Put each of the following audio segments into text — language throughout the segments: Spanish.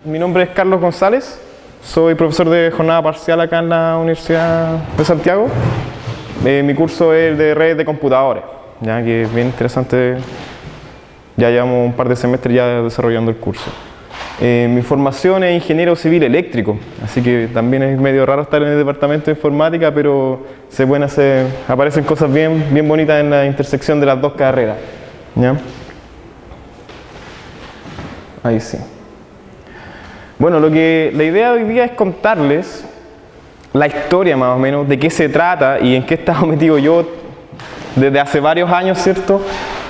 Mi nombre es Carlos González, soy profesor de jornada parcial acá en la Universidad de Santiago. Mi curso es de redes de computadores, ya que es bien interesante. Ya llevamos un par de semestres ya desarrollando el curso. Mi formación es ingeniero civil eléctrico, así que también es medio raro estar en el departamento de informática, pero aparecen cosas bien bonitas en la intersección de las dos carreras, ¿ya? Ahí sí. Bueno, la idea de hoy día es contarles la historia más o menos de qué se trata y en qué he estado metido yo desde hace varios años, ¿cierto?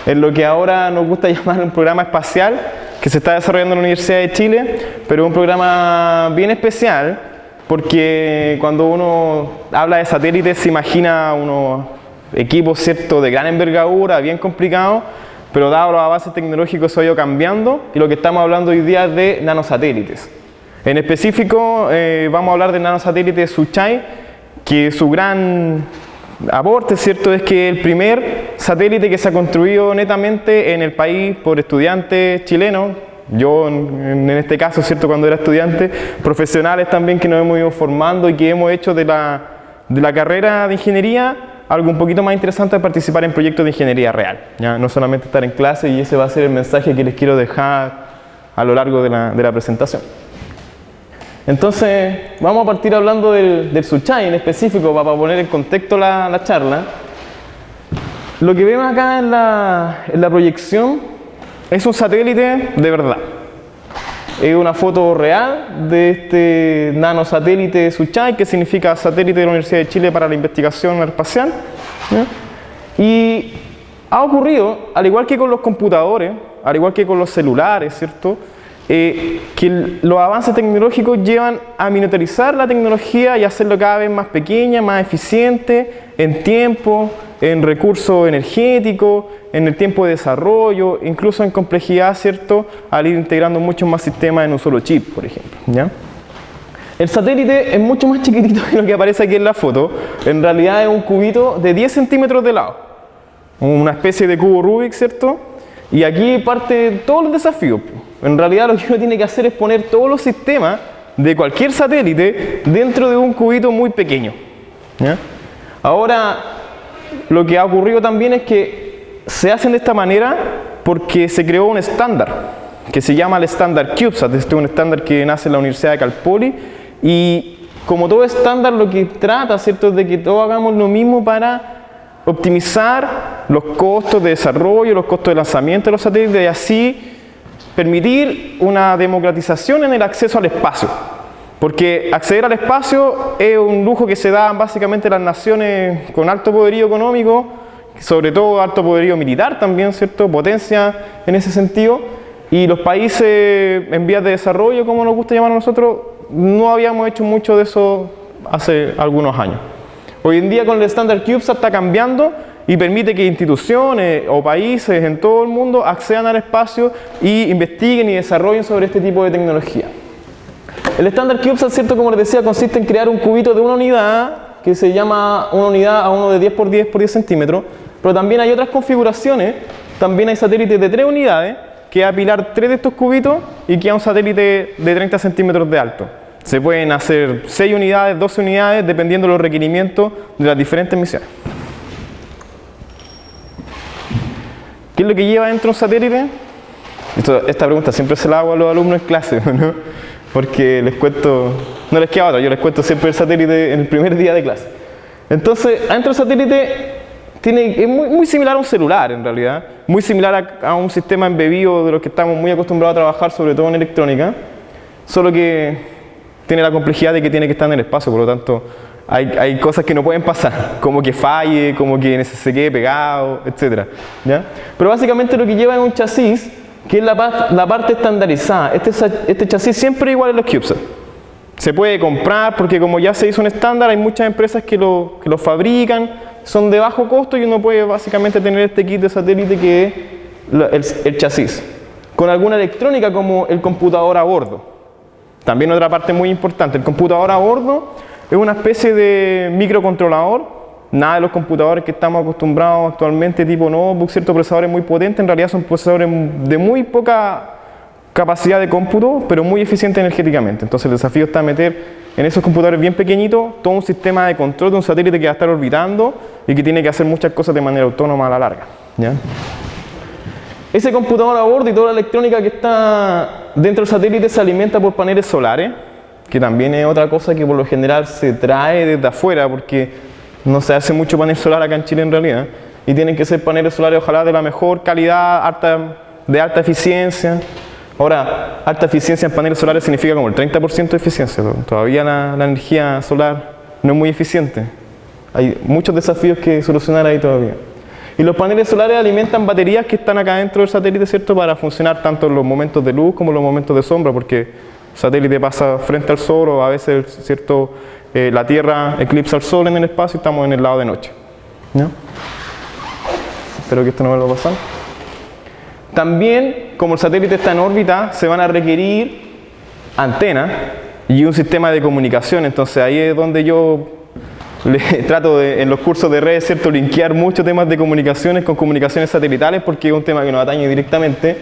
En lo que ahora nos gusta llamar un programa espacial que se está desarrollando en la Universidad de Chile, pero es un programa bien especial porque cuando uno habla de satélites se imagina unos equipos, ¿cierto?, de gran envergadura, bien complicados, pero dado los avances tecnológicos eso ha ido cambiando y lo que estamos hablando hoy día es de nanosatélites. En específico vamos a hablar del nanosatélite Suchai, que su gran aporte, ¿cierto?, es que es el primer satélite que se ha construido netamente en el país por estudiantes chilenos. Yo en este caso, ¿cierto?, cuando era estudiante, profesionales también que nos hemos ido formando y que hemos hecho de la carrera de ingeniería algo un poquito más interesante, de participar en proyectos de ingeniería real, ¿ya? No solamente estar en clase, y ese va a ser el mensaje que les quiero dejar a lo largo de la presentación. Entonces, vamos a partir hablando del Suchai en específico para poner en contexto la charla. Lo que vemos acá en la proyección es un satélite de verdad. Es una foto real de este nanosatélite Suchai, que significa Satélite de la Universidad de Chile para la Investigación Espacial, ¿ya? Y ha ocurrido, al igual que con los computadores, al igual que con los celulares, ¿cierto?, que los avances tecnológicos llevan a miniaturizar la tecnología y hacerlo cada vez más pequeña, más eficiente en tiempo, en recursos energéticos, en el tiempo de desarrollo, incluso en complejidad, ¿cierto?, al ir integrando muchos más sistemas en un solo chip, por ejemplo, ¿ya? El satélite es mucho más chiquitito que lo que aparece aquí en la foto. En realidad es un cubito de 10 centímetros de lado, una especie de cubo Rubik, ¿cierto? Y aquí parte todos los desafíos. En realidad lo que uno tiene que hacer es poner todos los sistemas de cualquier satélite dentro de un cubito muy pequeño, ¿ya? Ahora, lo que ha ocurrido también es que se hacen de esta manera porque se creó un estándar que se llama el estándar CubeSat. Este es un estándar que nace en la Universidad de Cal Poly, y como todo estándar lo que trata, ¿cierto?, es de que todos hagamos lo mismo para optimizar los costos de desarrollo, los costos de lanzamiento de los satélites, y así permitir una democratización en el acceso al espacio. Porque acceder al espacio es un lujo que se da básicamente a las naciones con alto poderío económico, sobre todo alto poderío militar también, ¿cierto?, potencia en ese sentido, y los países en vías de desarrollo, como nos gusta llamar a nosotros, no habíamos hecho mucho de eso hace algunos años. Hoy en día con el estándar CubeSat está cambiando y permite que instituciones o países en todo el mundo accedan al espacio y investiguen y desarrollen sobre este tipo de tecnología. El estándar CubeSat, ¿cierto?, como les decía, consiste en crear un cubito de una unidad que se llama una unidad a uno de 10 por 10 por 10 centímetros, pero también hay otras configuraciones. También hay satélites de 3 unidades, que apilar 3 de estos cubitos y queda un satélite de 30 centímetros de alto. Se pueden hacer 6 unidades, 12 unidades, dependiendo de los requerimientos de las diferentes misiones. ¿Qué es lo que lleva dentro un satélite? Esta pregunta siempre se la hago a los alumnos en clase, ¿no? Porque les cuento, no les queda otra, yo les cuento siempre el satélite en el primer día de clase. Entonces, adentro del satélite es muy similar a un celular en realidad, muy similar a un sistema embebido de los que estamos muy acostumbrados a trabajar, sobre todo en electrónica, solo que tiene la complejidad de que tiene que estar en el espacio, por lo tanto hay cosas que no pueden pasar, como que falle, como que se quede pegado, etc., ¿ya? Pero básicamente lo que lleva es un chasis, que es la parte estandarizada. Este chasis siempre es igual en los CubeSat. Se puede comprar porque como ya se hizo un estándar, hay muchas empresas que lo fabrican, son de bajo costo, y uno puede básicamente tener este kit de satélite que es el chasis, con alguna electrónica como el computador a bordo. También otra parte muy importante, el computador a bordo es una especie de microcontrolador. Nada de los computadores que estamos acostumbrados actualmente, tipo notebook, ciertos procesadores muy potentes, en realidad son procesadores de muy poca capacidad de cómputo, pero muy eficiente energéticamente. Entonces el desafío está meter en esos computadores bien pequeñitos todo un sistema de control de un satélite que va a estar orbitando y que tiene que hacer muchas cosas de manera autónoma a la larga, ¿ya? Ese computador a bordo y toda la electrónica que está dentro del satélite se alimenta por paneles solares, que también es otra cosa que por lo general se trae desde afuera, porque no se hace mucho panel solar acá en Chile en realidad, y tienen que ser paneles solares ojalá de la mejor calidad, de alta eficiencia. Ahora, alta eficiencia en paneles solares significa como el 30% de eficiencia. Todavía la energía solar no es muy eficiente. Hay muchos desafíos que solucionar ahí todavía. Y los paneles solares alimentan baterías que están acá dentro del satélite, ¿cierto? Para funcionar tanto en los momentos de luz como en los momentos de sombra, porque el satélite pasa frente al sol o a veces, ¿cierto? La Tierra eclipsa al sol en el espacio y estamos en el lado de noche, ¿no? Espero que esto no me lo pase. También, como el satélite está en órbita, se van a requerir antenas y un sistema de comunicación. Entonces ahí es donde yo trato en los cursos de redes, ¿cierto?, linkear muchos temas de comunicaciones con comunicaciones satelitales, porque es un tema que nos atañe directamente.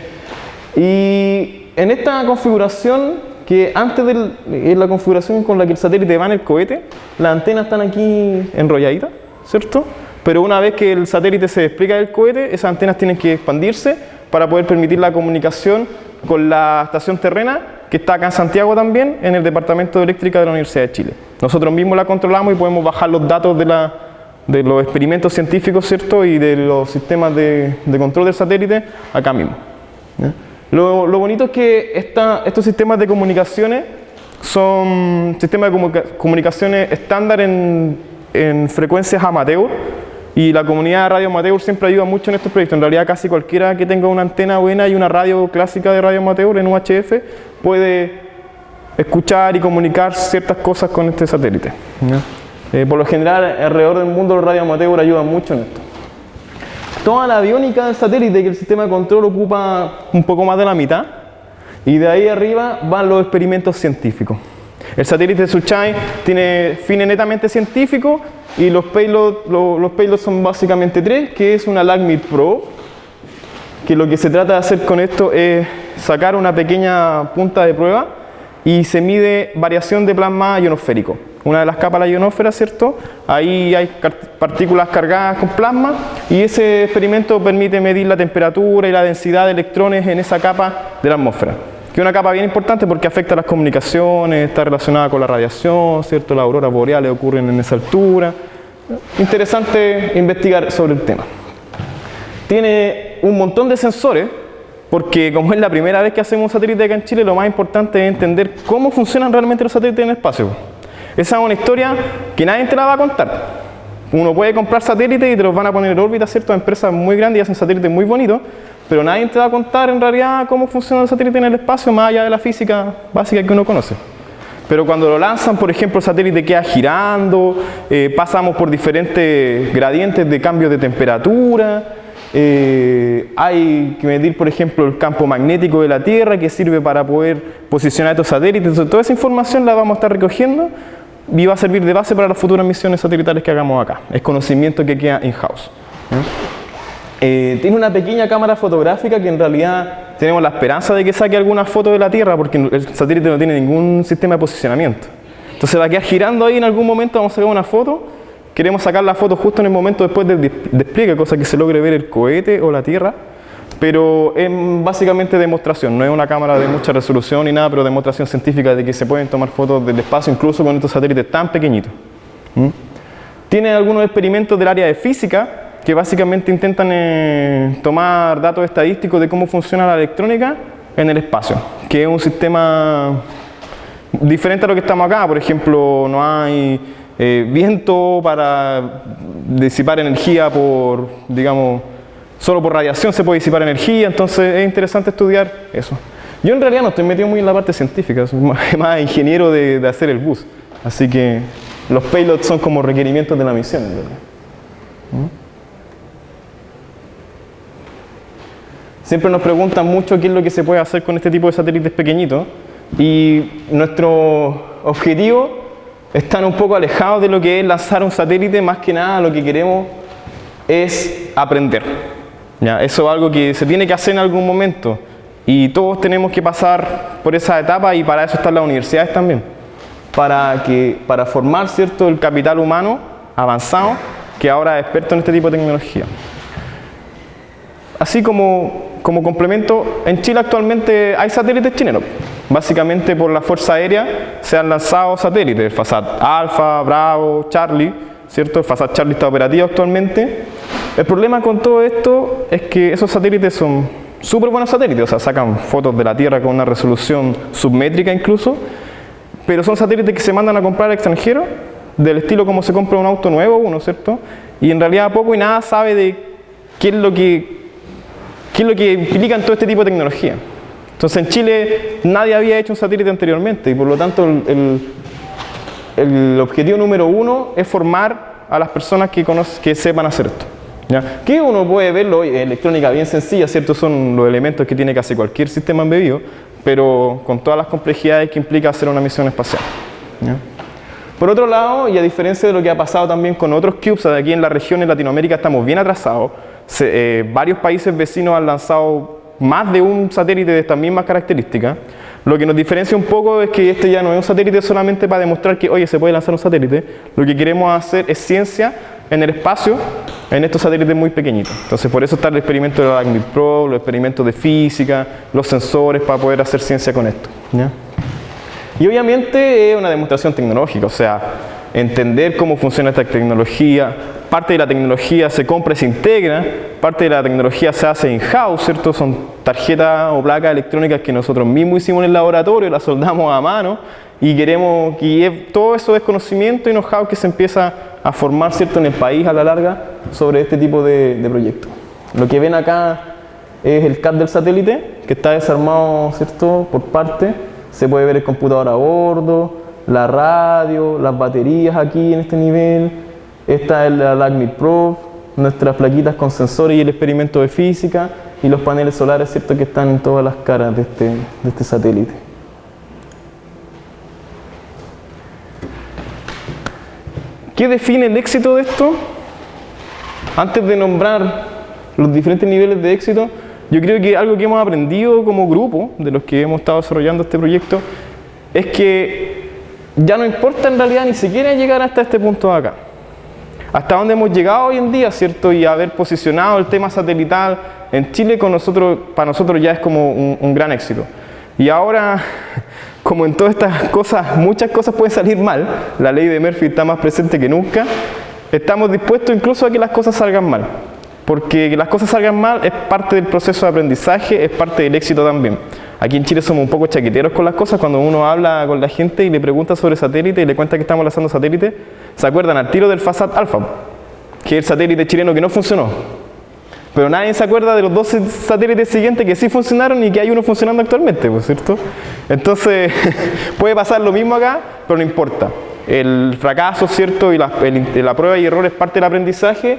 Y en esta configuración, que antes de la configuración con la que el satélite va en el cohete, las antenas están aquí enrolladitas, ¿cierto? Pero una vez que el satélite se despliega del cohete, esas antenas tienen que expandirse para poder permitir la comunicación con la estación terrena, que está acá en Santiago también, en el Departamento de Eléctrica de la Universidad de Chile. Nosotros mismos la controlamos y podemos bajar los datos de los experimentos científicos, ¿cierto? Y de los sistemas de control del satélite acá mismo, ¿ya? Lo bonito es que estos sistemas de comunicaciones son sistemas de comunicaciones estándar en frecuencias amateur, y la comunidad de radio amateur siempre ayuda mucho en estos proyectos. En realidad casi cualquiera que tenga una antena buena y una radio clásica de radio amateur en UHF puede escuchar y comunicar ciertas cosas con este satélite, ¿ya? Por lo general alrededor del mundo los radio amateur ayudan mucho en esto. Toda la aviónica del satélite, que el sistema de control ocupa un poco más de la mitad, y de ahí arriba van los experimentos científicos. El satélite Suchai tiene fines netamente científicos y los payloads son básicamente tres, que es una LACMIR Probe, que lo que se trata de hacer con esto es sacar una pequeña punta de prueba y se mide variación de plasma ionosférico. Una de las capas de la ionosfera, ¿cierto? Ahí hay partículas cargadas con plasma y ese experimento permite medir la temperatura y la densidad de electrones en esa capa de la atmósfera, que es una capa bien importante porque afecta a las comunicaciones, está relacionada con la radiación, ¿cierto? Las auroras boreales ocurren en esa altura. Interesante investigar sobre el tema. Tiene un montón de sensores, porque como es la primera vez que hacemos un satélite acá en Chile, lo más importante es entender cómo funcionan realmente los satélites en el espacio. Esa es una historia que nadie te la va a contar. Uno puede comprar satélites y te los van a poner en órbita, ¿cierto? Empresas muy grandes y hacen satélites muy bonitos, pero nadie te va a contar en realidad cómo funciona el satélite en el espacio, más allá de la física básica que uno conoce. Pero cuando lo lanzan, por ejemplo, el satélite queda girando, pasamos por diferentes gradientes de cambio de temperatura, hay que medir, por ejemplo, el campo magnético de la Tierra, que sirve para poder posicionar estos satélites. Entonces, toda esa información la vamos a estar recogiendo y va a servir de base para las futuras misiones satelitales que hagamos acá. Es conocimiento que queda in-house. Tiene una pequeña cámara fotográfica que en realidad tenemos la esperanza de que saque alguna foto de la Tierra, porque el satélite no tiene ningún sistema de posicionamiento. Entonces va a quedar girando ahí, en algún momento vamos a sacar una foto. Queremos sacar la foto justo en el momento después del despliegue, cosa que se logre ver el cohete o la Tierra, pero es básicamente demostración, no es una cámara de mucha resolución ni nada, pero demostración científica de que se pueden tomar fotos del espacio incluso con estos satélites tan pequeñitos. Tiene algunos experimentos del área de física que básicamente intentan tomar datos estadísticos de cómo funciona la electrónica en el espacio, que es un sistema diferente a lo que estamos acá. Por ejemplo, no hay viento para disipar energía por, digamos, solo por radiación se puede disipar energía, entonces es interesante estudiar eso. Yo en realidad no estoy metido muy en la parte científica, soy más ingeniero de hacer el bus, así que los payloads son como requerimientos de la misión, ¿verdad? Siempre nos preguntan mucho qué es lo que se puede hacer con este tipo de satélites pequeñitos, y nuestro objetivo están un poco alejados de lo que es lanzar un satélite. Más que nada lo que queremos es aprender, ¿ya? Eso es algo que se tiene que hacer en algún momento. Y todos tenemos que pasar por esa etapa y para eso están las universidades también. Para formar, ¿cierto?, el capital humano avanzado que ahora es experto en este tipo de tecnología. Así como complemento, en Chile actualmente hay satélites chilenos. Básicamente por la Fuerza Aérea se han lanzado satélites, el FASAT Alpha, Bravo, Charlie, ¿cierto? El FASAT Charlie está operativo actualmente. El problema con todo esto es que esos satélites son súper buenos satélites, o sea, sacan fotos de la Tierra con una resolución submétrica incluso, pero son satélites que se mandan a comprar al extranjero, del estilo como se compra un auto nuevo, ¿cierto? Y en realidad poco y nada sabe de qué es lo que implican todo este tipo de tecnología. Entonces en Chile nadie había hecho un satélite anteriormente y por lo tanto el objetivo número uno es formar a las personas que sepan hacer esto. ¿Ya? Que uno puede verlo, electrónica bien sencilla, ¿cierto? Son los elementos que tiene casi cualquier sistema embebido, pero con todas las complejidades que implica hacer una misión espacial. ¿Ya? Por otro lado, y a diferencia de lo que ha pasado también con otros CubeSats, aquí en la región en Latinoamérica estamos bien atrasados. Varios países vecinos han lanzado más de un satélite de estas mismas características. Lo que nos diferencia un poco es que este ya no es un satélite solamente para demostrar que, oye, se puede lanzar un satélite. Lo que queremos hacer es ciencia en el espacio, en estos satélites muy pequeñitos. Entonces, por eso está el experimento de la Artemis Probe, los experimentos de física, los sensores para poder hacer ciencia con esto. ¿Ya? Y obviamente es una demostración tecnológica, o sea, entender cómo funciona esta tecnología. Parte de la tecnología se compra y se integra, parte de la tecnología se hace in-house, ¿cierto? Son tarjetas o placas electrónicas que nosotros mismos hicimos en el laboratorio, las soldamos a mano y queremos que todo eso es conocimiento y know-how que se empieza a formar, ¿cierto?, en el país a la larga sobre este tipo de proyectos. Lo que ven acá es el CAD del satélite, que está desarmado, ¿cierto?, por parte. Se puede ver el computador a bordo, la radio, las baterías aquí en este nivel. Esta es la Artemis Probe, nuestras plaquitas con sensores y el experimento de física y los paneles solares, ¿cierto?, que están en todas las caras de este satélite. ¿Qué define el éxito de esto? Antes de nombrar los diferentes niveles de éxito, yo creo que algo que hemos aprendido como grupo, de los que hemos estado desarrollando este proyecto, es que ya no importa en realidad ni siquiera llegar hasta este punto de acá. Hasta donde hemos llegado hoy en día, ¿cierto? Y haber posicionado el tema satelital en Chile para nosotros ya es como un gran éxito. Y ahora, como en todas estas cosas, muchas cosas pueden salir mal, la ley de Murphy está más presente que nunca, estamos dispuestos incluso a que las cosas salgan mal. Porque que las cosas salgan mal es parte del proceso de aprendizaje, es parte del éxito también. Aquí en Chile somos un poco chaqueteros con las cosas. Cuando uno habla con la gente y le pregunta sobre satélite y le cuenta que estamos lanzando satélite, se acuerdan al tiro del FASAT Alpha, que es el satélite chileno que no funcionó. Pero nadie se acuerda de los 12 satélites siguientes que sí funcionaron y que hay uno funcionando actualmente, ¿cierto? Entonces, puede pasar lo mismo acá, pero no importa. El fracaso, ¿cierto? Y la prueba y error es parte del aprendizaje.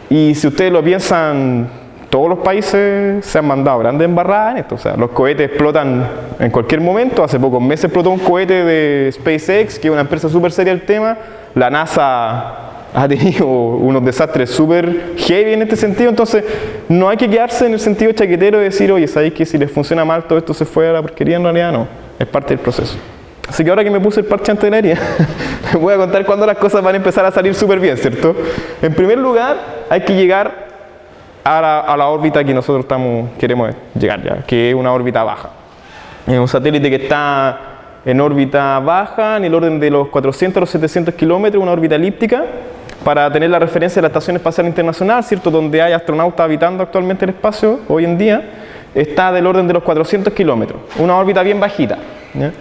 Y si ustedes lo piensan, todos los países se han mandado grandes embarradas en esto. O sea, los cohetes explotan en cualquier momento. Hace pocos meses explotó un cohete de SpaceX, que es una empresa súper seria del tema. La NASA ha tenido unos desastres súper heavy en este sentido. Entonces, no hay que quedarse en el sentido chaquetero de decir, oye, ¿sabéis que si les funciona mal todo esto se fue a la porquería? En realidad no, es parte del proceso. Así que ahora que me puse el parche antes de la herida, les voy a contar cuándo las cosas van a empezar a salir súper bien, ¿cierto? En primer lugar, hay que llegar a la órbita que nosotros queremos llegar ya, que es una órbita baja. Es un satélite que está en órbita baja, en el orden de los 400 a los 700 kilómetros, una órbita elíptica, para tener la referencia de la Estación Espacial Internacional, ¿cierto?, donde hay astronautas habitando actualmente el espacio hoy en día, está del orden de los 400 kilómetros, una órbita bien bajita, ¿ya?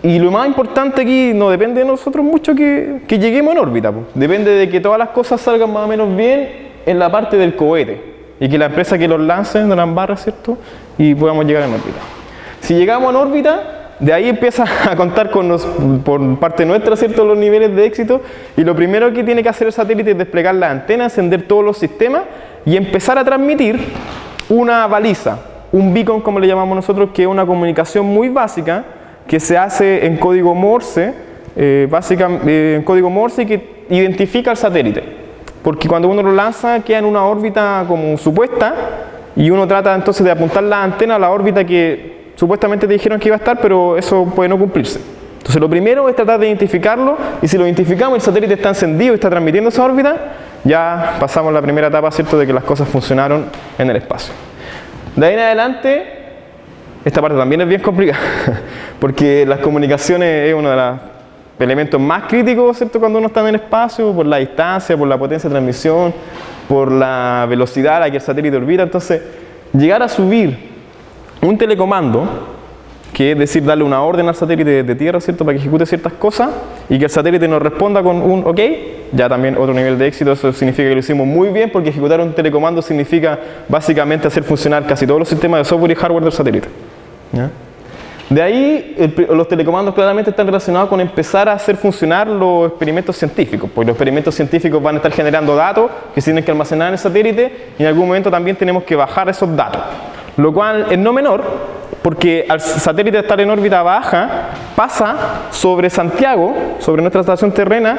Y lo más importante aquí no depende de nosotros mucho que lleguemos en órbita, pues. Depende de que todas las cosas salgan más o menos bien en la parte del cohete y que la empresa que los lance no la embarre, ¿cierto?, y podamos llegar en órbita. Si llegamos en órbita, de ahí empieza a contar por parte nuestra, ¿cierto?, los niveles de éxito, y lo primero que tiene que hacer el satélite es desplegar la antena, encender todos los sistemas y empezar a transmitir una baliza, un beacon como le llamamos nosotros, que es una comunicación muy básica que se hace en código Morse, en código Morse, y que identifica al satélite. Porque cuando uno lo lanza queda en una órbita como supuesta y uno trata entonces de apuntar la antena a la órbita que supuestamente te dijeron que iba a estar, pero eso puede no cumplirse. Entonces lo primero es tratar de identificarlo, y si lo identificamos y el satélite está encendido y está transmitiendo esa órbita, ya pasamos la primera etapa, ¿cierto?, de que las cosas funcionaron en el espacio. De ahí en adelante, esta parte también es bien complicada, porque las comunicaciones es uno de los elementos más críticos, ¿cierto?, cuando uno está en el espacio, por la distancia, por la potencia de transmisión, por la velocidad a la que el satélite orbita. Entonces, llegar a subir un telecomando, que es decir, darle una orden al satélite de tierra, ¿cierto?, para que ejecute ciertas cosas, y que el satélite nos responda con un OK, ya también otro nivel de éxito. Eso significa que lo hicimos muy bien, porque ejecutar un telecomando significa básicamente hacer funcionar casi todos los sistemas de software y hardware del satélite, ¿ya? De ahí, los telecomandos claramente están relacionados con empezar a hacer funcionar los experimentos científicos, porque los experimentos científicos van a estar generando datos que se tienen que almacenar en el satélite, y en algún momento también tenemos que bajar esos datos, lo cual es no menor, porque al satélite estar en órbita baja, pasa sobre Santiago, sobre nuestra estación terrena,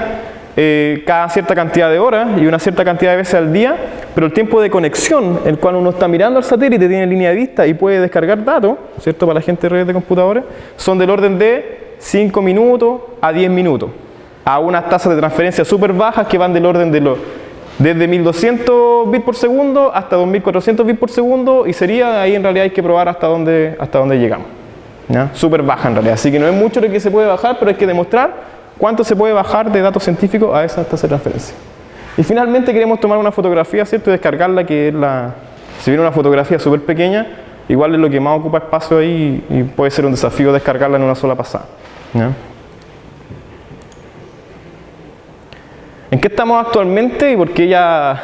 cada cierta cantidad de horas y una cierta cantidad de veces al día, pero el tiempo de conexión, el cual uno está mirando al satélite, tiene línea de vista y puede descargar datos, ¿cierto?, para la gente de redes de computadores, son del orden de 5 minutos a 10 minutos, a unas tasas de transferencia súper bajas que van del orden de desde 1200 bits por segundo hasta 2400 bits por segundo, y sería ahí en realidad hay que probar hasta dónde llegamos, ¿ya? Súper baja en realidad, así que no es mucho lo que se puede bajar, pero hay que demostrar cuánto se puede bajar de datos científicos a esa tasa de transferencia. Y finalmente queremos tomar una fotografía, ¿cierto?, y descargarla, que es si viene una fotografía súper pequeña, igual es lo que más ocupa espacio ahí, y puede ser un desafío descargarla en una sola pasada, ¿ya? ¿En qué estamos actualmente y por qué ya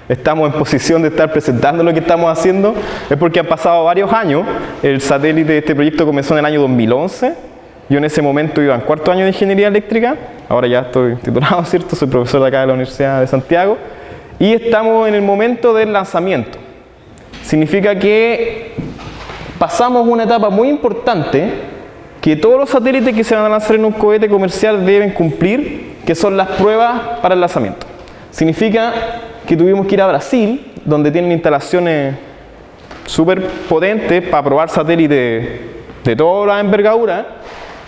estamos en posición de estar presentando lo que estamos haciendo? Es porque han pasado varios años. El satélite de este proyecto comenzó en el año 2011. Yo en ese momento iba en cuarto año de ingeniería eléctrica. Ahora ya estoy titulado, ¿cierto? Soy profesor de acá de la Universidad de Santiago. Y estamos en el momento del lanzamiento. Significa que pasamos una etapa muy importante que todos los satélites que se van a lanzar en un cohete comercial deben cumplir, que son las pruebas para el lanzamiento. Significa que tuvimos que ir a Brasil, donde tienen instalaciones súper potentes para probar satélites de toda la envergadura,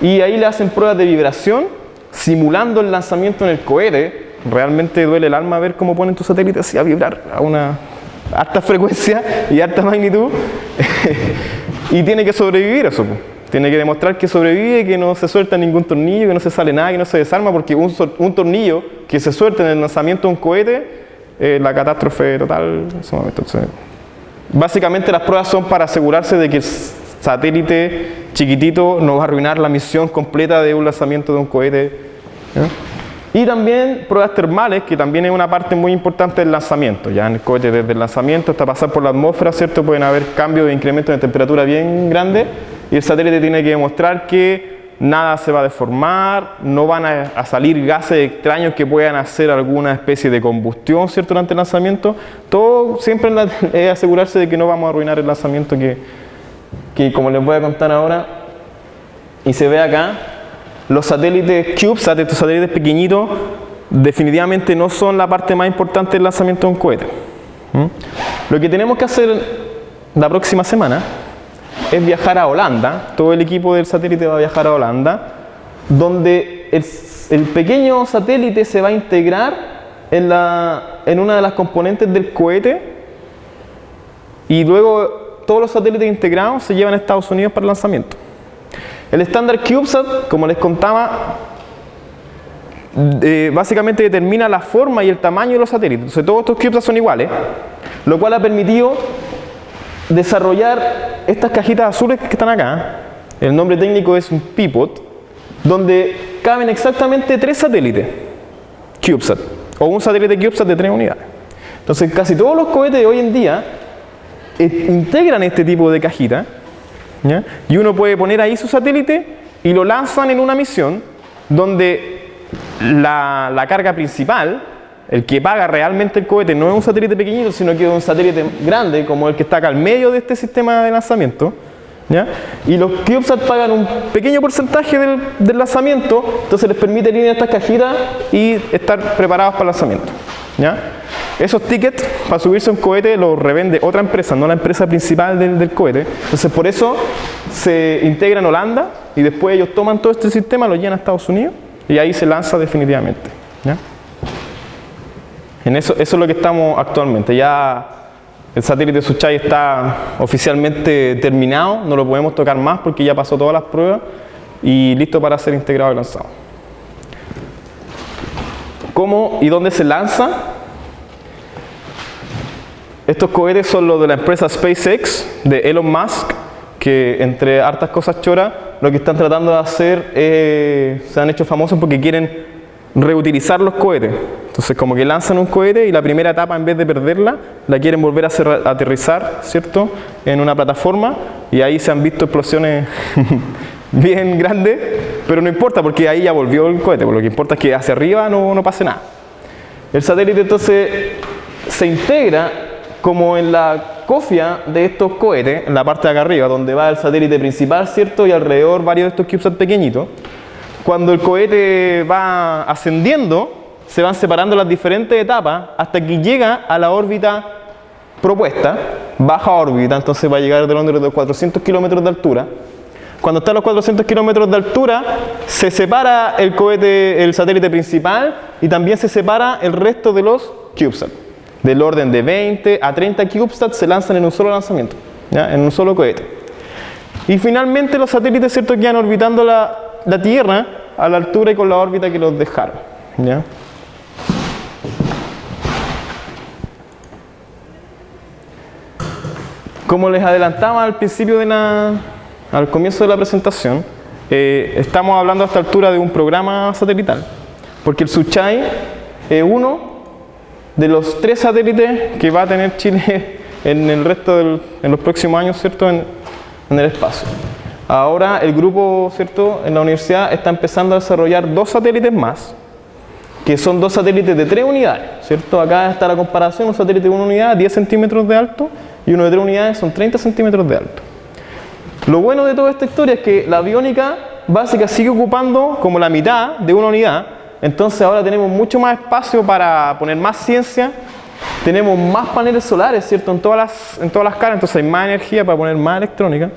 y ahí le hacen pruebas de vibración, simulando el lanzamiento en el cohete. Realmente duele el alma ver cómo ponen tu satélite así a vibrar a una alta frecuencia y alta magnitud, y tiene que sobrevivir eso, pues. Tiene que demostrar que sobrevive, que no se suelta ningún tornillo, que no se sale nada, que no se desarma, porque un tornillo que se suelta en el lanzamiento de un cohete es la catástrofe total en ese momento. Entonces, básicamente las pruebas son para asegurarse de que el satélite chiquitito no va a arruinar la misión completa de un lanzamiento de un cohete, ¿ya? Y también pruebas termales, que también es una parte muy importante del lanzamiento. Ya en el cohete, desde el lanzamiento hasta pasar por la atmósfera, ¿cierto?, pueden haber cambios de incremento de temperatura bien grandes, y el satélite tiene que demostrar que nada se va a deformar, no van a salir gases extraños que puedan hacer alguna especie de combustión, ¿cierto?, durante el lanzamiento. Todo siempre es asegurarse de que no vamos a arruinar el lanzamiento, que como les voy a contar ahora, y se ve acá, los satélites CubeSat, estos satélites pequeñitos, definitivamente no son la parte más importante del lanzamiento de un cohete. Lo que tenemos que hacer la próxima semana es viajar a Holanda. Todo el equipo del satélite va a viajar a Holanda, donde el pequeño satélite se va a integrar en una de las componentes del cohete, y luego todos los satélites integrados se llevan a Estados Unidos para el lanzamiento. El estándar CubeSat, como les contaba, básicamente determina la forma y el tamaño de los satélites. Entonces todos estos CubeSat son iguales, lo cual ha permitido desarrollar estas cajitas azules que están acá. El nombre técnico es un pipot, donde caben exactamente 3 satélites CubeSat, o un satélite CubeSat de 3 unidades. Entonces casi todos los cohetes de hoy en día integran este tipo de cajita, ¿ya? Y uno puede poner ahí su satélite y lo lanzan en una misión donde la carga principal, el que paga realmente el cohete, no es un satélite pequeñito, sino que es un satélite grande, como el que está acá al medio de este sistema de lanzamiento, ¿ya? Y los CubeSat pagan un pequeño porcentaje del lanzamiento, entonces les permite ir en estas cajitas y estar preparados para el lanzamiento, ¿ya? Esos tickets para subirse a un cohete los revende otra empresa, no la empresa principal del cohete. Entonces por eso se integra en Holanda y después ellos toman todo este sistema, lo llevan a Estados Unidos y ahí se lanza definitivamente. ¿Ya? En eso es lo que estamos actualmente. Ya el satélite Suchai está oficialmente terminado, no lo podemos tocar más porque ya pasó todas las pruebas y listo para ser integrado y lanzado. ¿Cómo y dónde se lanza? Estos cohetes son los de la empresa SpaceX de Elon Musk, que entre hartas cosas choras, lo que están tratando de hacer se han hecho famosos porque quieren reutilizar los cohetes. Entonces como que lanzan un cohete y la primera etapa, en vez de perderla, la quieren volver a aterrizar, ¿cierto?, en una plataforma, y ahí se han visto explosiones bien grandes, pero no importa porque ahí ya volvió el cohete, por lo que importa es que hacia arriba no pase nada. El satélite entonces se integra como en la cofia de estos cohetes, en la parte de acá arriba, donde va el satélite principal, ¿cierto?, y alrededor varios de estos CubeSat pequeñitos. Cuando el cohete va ascendiendo, se van separando las diferentes etapas hasta que llega a la órbita propuesta, baja órbita, entonces va a llegar del orden de 400 kilómetros de altura. Cuando está a los 400 kilómetros de altura, se separa el cohete, el satélite principal, y también se separa el resto de los CubeSat. Del orden de 20 a 30 CubeSat se lanzan en un solo lanzamiento, ¿ya?, en un solo cohete. Y finalmente los satélites, ¿cierto?, quedan orbitando la Tierra a la altura y con la órbita que los dejaron, ¿ya? Como les adelantaba al principio al comienzo de la presentación, estamos hablando a esta altura de un programa satelital, porque el Suchai es uno de los 3 satélites que va a tener Chile en el resto en los próximos años, ¿cierto?, en el espacio. Ahora el grupo, ¿cierto?, en la universidad está empezando a desarrollar 2 satélites más, que son 2 satélites de 3 unidades, ¿cierto? Acá está la comparación: un satélite de 1 unidad, 10 centímetros de alto, y uno de 3 unidades, son 30 centímetros de alto. Lo bueno de toda esta historia es que la aviónica básica sigue ocupando como la mitad de 1 unidad, entonces ahora tenemos mucho más espacio para poner más ciencia, tenemos más paneles solares, ¿cierto?, en todas las caras, entonces hay más energía para poner más electrónica.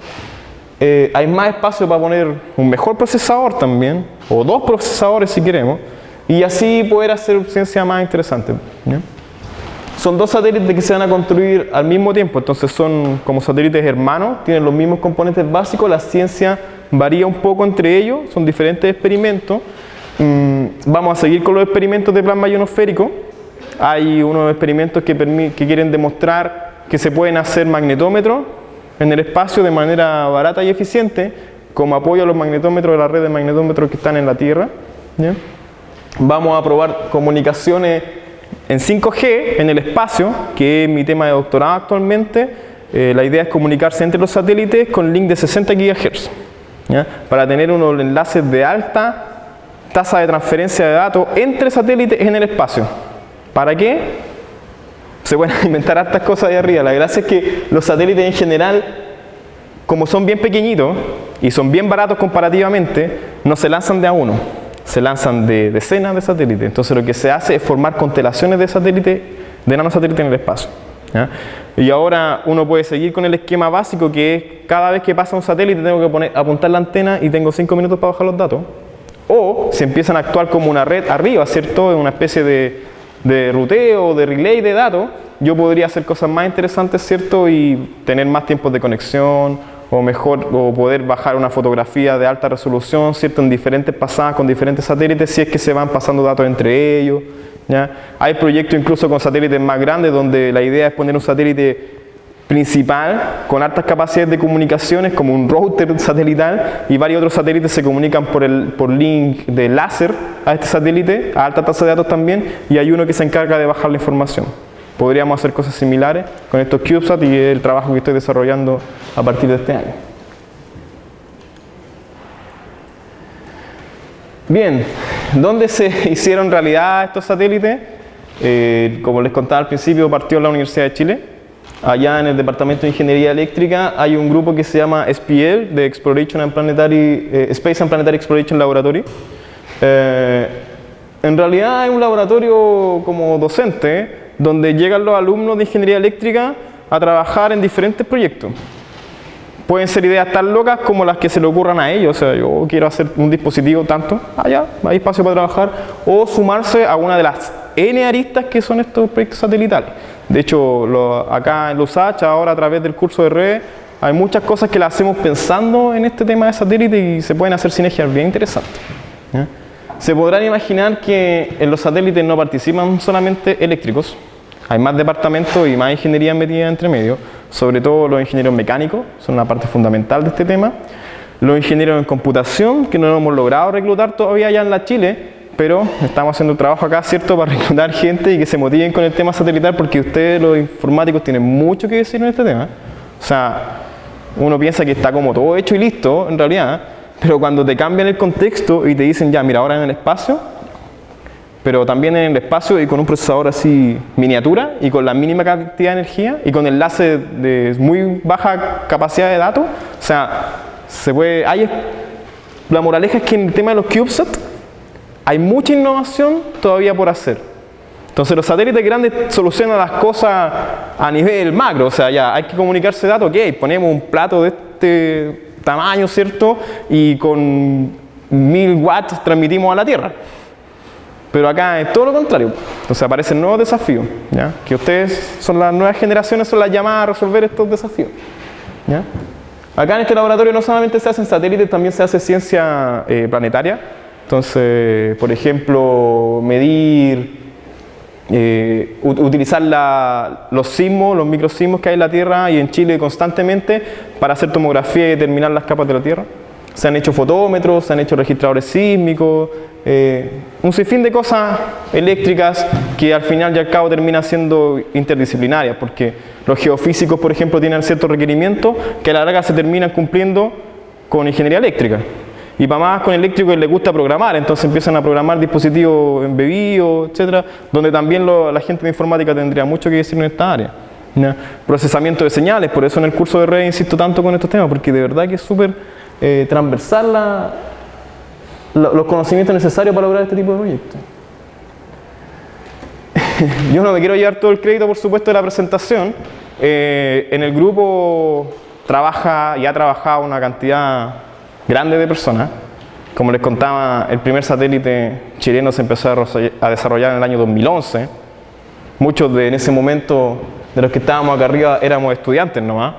Hay más espacio para poner un mejor procesador también, o 2 procesadores si queremos, y así poder hacer ciencia más interesante, ¿ya? Son 2 satélites que se van a construir al mismo tiempo, entonces son como satélites hermanos, tienen los mismos componentes básicos, la ciencia varía un poco entre ellos, son diferentes experimentos. Vamos a seguir con los experimentos de plasma ionosférico. Hay unos experimentos que quieren demostrar que se pueden hacer magnetómetros en el espacio de manera barata y eficiente, como apoyo a los magnetómetros de la red de magnetómetros que están en la Tierra, ¿ya? Vamos a probar comunicaciones en 5G en el espacio, que es mi tema de doctorado actualmente. La idea es comunicarse entre los satélites con link de 60 GHz, ¿ya?, para tener unos enlaces de alta tasa de transferencia de datos entre satélites en el espacio. ¿Para qué? Se pueden inventar hartas cosas de arriba. La gracia es que los satélites en general, como son bien pequeñitos y son bien baratos comparativamente, no se lanzan de a uno, se lanzan de decenas de satélites. Entonces lo que se hace es formar constelaciones de satélites, de nanosatélites en el espacio, ¿ya? Y ahora uno puede seguir con el esquema básico, que es cada vez que pasa un satélite tengo que apuntar la antena y tengo 5 minutos para bajar los datos. O se empiezan a actuar como una red arriba, ¿cierto?, una especie de ruteo, de relay de datos. Yo podría hacer cosas más interesantes, ¿cierto?, y tener más tiempos de conexión, o poder bajar una fotografía de alta resolución, ¿cierto?, en diferentes pasadas con diferentes satélites, si es que se van pasando datos entre ellos, ¿ya? Hay proyectos incluso con satélites más grandes, donde la idea es poner un satélite principal con altas capacidades de comunicaciones, como un router satelital, y varios otros satélites se comunican por link de láser a este satélite, a alta tasa de datos también, y hay uno que se encarga de bajar la información. Podríamos hacer cosas similares con estos CubeSat, y es el trabajo que estoy desarrollando a partir de este año. Bien, ¿dónde se hicieron realidad estos satélites? Como les contaba al principio, partió en la Universidad de Chile. Allá en el Departamento de Ingeniería Eléctrica hay un grupo que se llama SPL, de Space and Planetary Exploration Laboratory. En realidad es un laboratorio como docente, donde llegan los alumnos de ingeniería eléctrica a trabajar en diferentes proyectos. Pueden ser ideas tan locas como las que se le ocurran a ellos, o sea, yo quiero hacer un dispositivo tanto, allá hay espacio para trabajar, o sumarse a una de las N aristas que son estos proyectos satelitales. De hecho, acá en Lusach, ahora a través del curso de redes, hay muchas cosas que las hacemos pensando en este tema de satélite y se pueden hacer sinergias bien interesantes. ¿Ya? Se podrán imaginar que en los satélites no participan solamente eléctricos, hay más departamentos y más ingeniería metida entre medio, sobre todo los ingenieros mecánicos, son una parte fundamental de este tema. Los ingenieros en computación, que no lo hemos logrado reclutar todavía allá en la Chile, pero estamos haciendo un trabajo acá, ¿cierto?, para reclutar gente y que se motiven con el tema satelital, porque ustedes, los informáticos, tienen mucho que decir en este tema. O sea, uno piensa que está como todo hecho y listo, en realidad, pero cuando te cambian el contexto y te dicen, ya, mira, ahora en el espacio, pero también en el espacio y con un procesador así miniatura y con la mínima cantidad de energía y con enlace de muy baja capacidad de datos, o sea, la moraleja es que en el tema de los CubeSat hay mucha innovación todavía por hacer. Entonces los satélites grandes solucionan las cosas a nivel macro, o sea, ya hay que comunicarse datos, ok, ponemos un plato de este tamaño, ¿cierto? Y con 1000 watts transmitimos a la Tierra. Pero acá es todo lo contrario. Entonces aparecen nuevos desafíos, ¿ya? Que ustedes son las nuevas generaciones, son las llamadas a resolver estos desafíos, ¿ya? Acá en este laboratorio no solamente se hacen satélites, también se hace ciencia planetaria. Entonces, por ejemplo, medir, utilizar los sismos, los microsismos que hay en la Tierra y en Chile constantemente para hacer tomografía y determinar las capas de la Tierra. Se han hecho fotómetros, se han hecho registradores sísmicos, un sinfín de cosas eléctricas que al final y al cabo terminan siendo interdisciplinarias, porque los geofísicos, por ejemplo, tienen ciertos requerimientos que a la larga se terminan cumpliendo con ingeniería eléctrica. Y para más con eléctricos les gusta programar, entonces empiezan a programar dispositivos embebidos, etcétera, donde también la gente de informática tendría mucho que decir en esta área. ¿No? Procesamiento de señales, por eso en el curso de redes insisto tanto con estos temas, porque de verdad que es súper transversal los conocimientos necesarios para lograr este tipo de proyectos. Yo no me quiero llevar todo el crédito, por supuesto, de la presentación. En el grupo ha trabajado una cantidad grande de personas. Como les contaba, el primer satélite chileno se empezó a desarrollar en el año 2011. Muchos en ese momento de los que estábamos acá arriba éramos estudiantes nomás.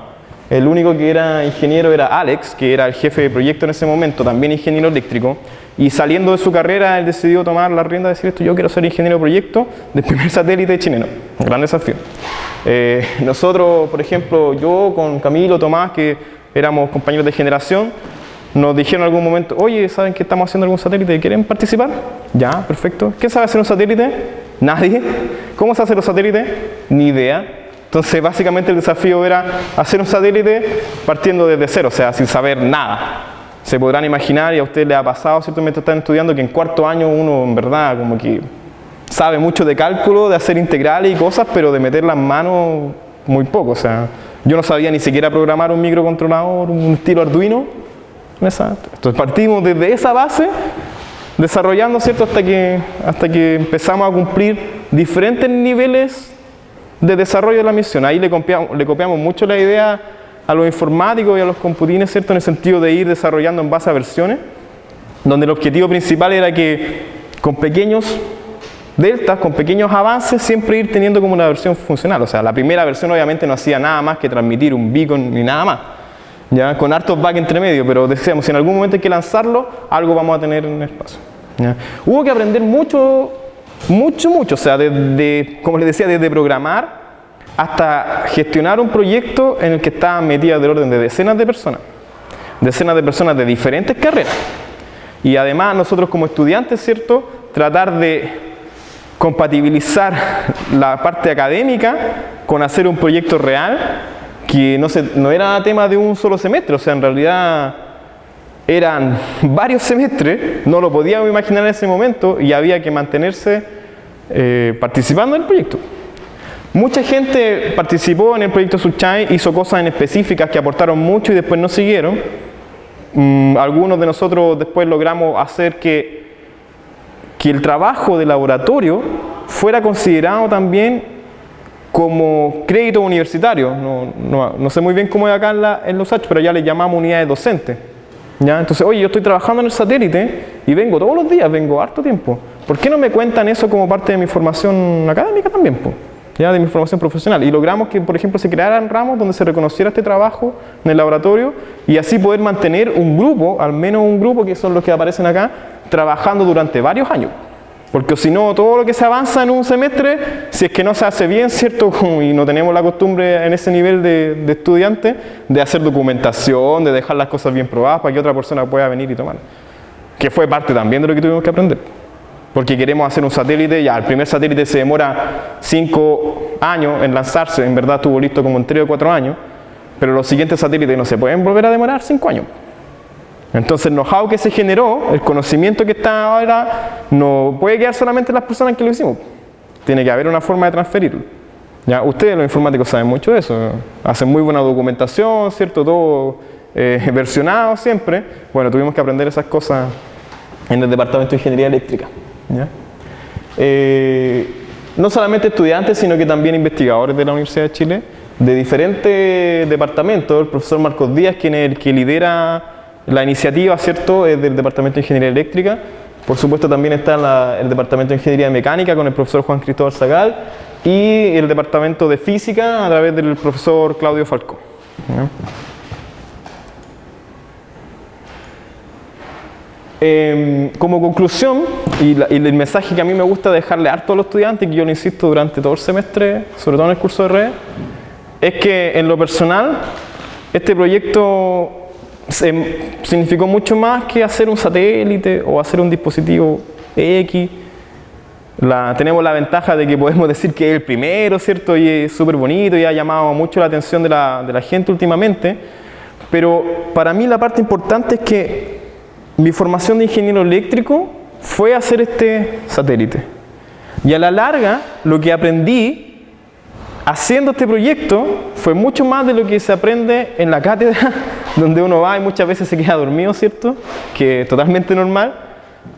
El único que era ingeniero era Alex, que era el jefe de proyecto en ese momento, también ingeniero eléctrico. Y saliendo de su carrera, él decidió tomar la rienda de decir esto: yo quiero ser ingeniero de proyecto del primer satélite chileno. Un gran desafío. Nosotros, por ejemplo, yo con Camilo, Tomás, que éramos compañeros de generación, nos dijeron en algún momento: oye, ¿saben que estamos haciendo algún satélite? ¿Quieren participar? Ya, perfecto. ¿Quién sabe hacer un satélite? Nadie. ¿Cómo se hacen los satélites? Ni idea. Entonces, básicamente el desafío era hacer un satélite partiendo desde cero, o sea, sin saber nada. Se podrán imaginar, y a ustedes les ha pasado, ¿cierto?, mientras están estudiando, que en cuarto año uno en verdad como que sabe mucho de cálculo, de hacer integrales y cosas, pero de meter las manos muy poco. O sea, yo no sabía ni siquiera programar un microcontrolador, un estilo Arduino. Entonces partimos desde esa base, desarrollando, ¿cierto?, hasta que empezamos a cumplir diferentes niveles de desarrollo de la misión. Ahí le copiamos mucho la idea a los informáticos y a los computines, ¿cierto?, en el sentido de ir desarrollando en base a versiones, donde el objetivo principal era que con pequeños deltas, con pequeños avances, siempre ir teniendo como una versión funcional. O sea, la primera versión obviamente no hacía nada más que transmitir un beacon ni nada más, ¿ya?, con hartos bugs entre medio, pero decíamos, si en algún momento hay que lanzarlo, algo vamos a tener en el espacio, ¿ya? Hubo que aprender mucho, o sea, como les decía, desde programar hasta gestionar un proyecto en el que estaban metidas del orden de decenas de personas de diferentes carreras. Y además nosotros como estudiantes, ¿cierto?, tratar de compatibilizar la parte académica con hacer un proyecto real que no era tema de un solo semestre, o sea, en realidad eran varios semestres, no lo podíamos imaginar en ese momento y había que mantenerse participando en el proyecto. Mucha gente participó en el proyecto Sunshine, hizo cosas en específicas que aportaron mucho y después no siguieron. Algunos de nosotros después logramos hacer que el trabajo de laboratorio fuera considerado también como crédito universitario. No sé muy bien cómo es acá en los USACH, pero ya le llamamos unidades docentes. ¿Ya? Entonces, oye, yo estoy trabajando en el satélite y vengo todos los días, vengo harto tiempo. ¿Por qué no me cuentan eso como parte de mi formación académica también, po? ¿Ya? De mi formación profesional? Y logramos que, por ejemplo, se crearan ramos donde se reconociera este trabajo en el laboratorio y así poder mantener un grupo, al menos un grupo, que son los que aparecen acá, trabajando durante varios años. Porque si no, todo lo que se avanza en un semestre, si es que no se hace bien, ¿cierto? Y no tenemos la costumbre en ese nivel de estudiante de hacer documentación, de dejar las cosas bien probadas para que otra persona pueda venir y tomar. Que fue parte también de lo que tuvimos que aprender. Porque queremos hacer un satélite, ya el primer satélite se demora 5 años en lanzarse, en verdad estuvo listo como en 3 o 4 años, pero los siguientes satélites no se pueden volver a demorar 5 años. Entonces el know-how que se generó, el conocimiento que está ahora, no puede quedar solamente en las personas que lo hicimos. Tiene que haber una forma de transferirlo. ¿Ya? Ustedes los informáticos saben mucho de eso. Hacen muy buena documentación, ¿cierto? Todo versionado siempre. Bueno, tuvimos que aprender esas cosas en el departamento de ingeniería eléctrica. ¿Ya? No solamente estudiantes, sino que también investigadores de la Universidad de Chile, de diferentes departamentos. El profesor Marcos Díaz, quien es el que lidera la iniciativa, ¿cierto?, es del Departamento de Ingeniería Eléctrica. Por supuesto también está el Departamento de Ingeniería Mecánica con el profesor Juan Cristóbal Zagal y el Departamento de Física a través del profesor Claudio Falcó. Como conclusión, y el mensaje que a mí me gusta dejarle harto a los estudiantes, que yo lo insisto durante todo el semestre, sobre todo en el curso de redes, es que en lo personal, este proyecto significó mucho más que hacer un satélite o hacer un dispositivo X. Tenemos la ventaja de que podemos decir que es el primero, ¿cierto? Y es súper bonito y ha llamado mucho la atención de la gente últimamente. Pero para mí la parte importante es que mi formación de ingeniero eléctrico fue hacer este satélite. Y a la larga, lo que aprendí haciendo este proyecto fue mucho más de lo que se aprende en la cátedra, donde uno va y muchas veces se queda dormido, ¿cierto? Que es totalmente normal.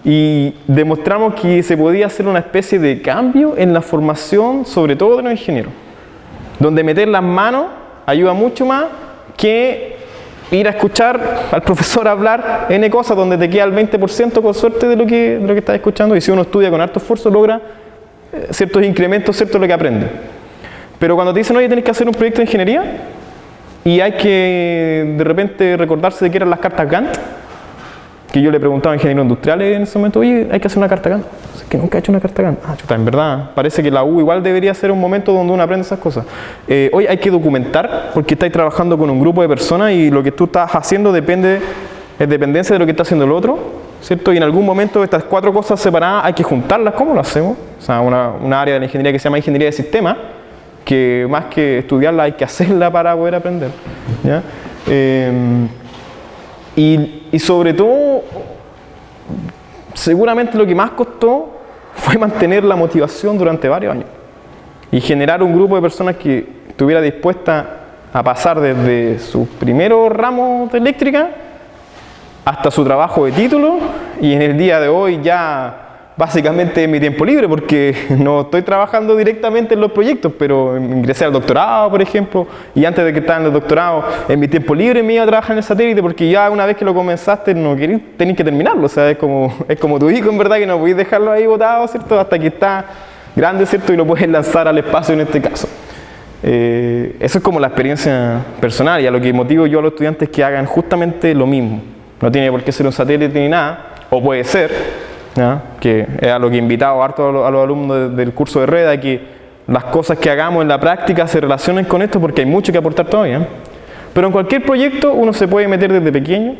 Y demostramos que se podía hacer una especie de cambio en la formación, sobre todo de los ingenieros. Donde meter las manos ayuda mucho más que ir a escuchar al profesor hablar N cosas, donde te queda el 20% con suerte de lo que estás escuchando. Y si uno estudia con harto esfuerzo, logra ciertos incrementos, ¿cierto?, de lo que aprende. Pero cuando te dicen, oye, tenés que hacer un proyecto de ingeniería y hay que de repente recordarse de qué eran las cartas Gantt, que yo le preguntaba a ingenieros industriales en ese momento, oye, hay que hacer una carta Gantt. Es que nunca he hecho una carta Gantt. Ah, chuta, en verdad, parece que la U igual debería ser un momento donde uno aprende esas cosas. Oye, hay que documentar porque estáis trabajando con un grupo de personas y lo que tú estás haciendo es dependencia de lo que está haciendo el otro, ¿cierto? Y en algún momento estas 4 cosas separadas hay que juntarlas. ¿Cómo lo hacemos? O sea, una área de la ingeniería que se llama ingeniería de sistemas, que más que estudiarla hay que hacerla para poder aprender, ¿ya? Y sobre todo, seguramente lo que más costó fue mantener la motivación durante varios años y generar un grupo de personas que estuviera dispuesta a pasar desde sus primeros ramos de eléctrica hasta su trabajo de título, y en el día de hoy ya básicamente en mi tiempo libre, porque no estoy trabajando directamente en los proyectos, pero ingresé al doctorado, por ejemplo, y antes de que estaba en el doctorado, en mi tiempo libre me iba a trabajar en el satélite, porque ya una vez que lo comenzaste, no tenés que terminarlo. O sea, es como tu hijo, en verdad, que no podéis dejarlo ahí botado, ¿cierto?, hasta que está grande, ¿cierto?, y lo puedes lanzar al espacio en este caso. Eso es como la experiencia personal, y a lo que motivo yo a los estudiantes que hagan justamente lo mismo. No tiene por qué ser un satélite ni nada, o puede ser, ¿ya?, que es a lo que he invitado harto a los alumnos del curso de red, a que las cosas que hagamos en la práctica se relacionen con esto, porque hay mucho que aportar todavía. Pero en cualquier proyecto uno se puede meter desde pequeño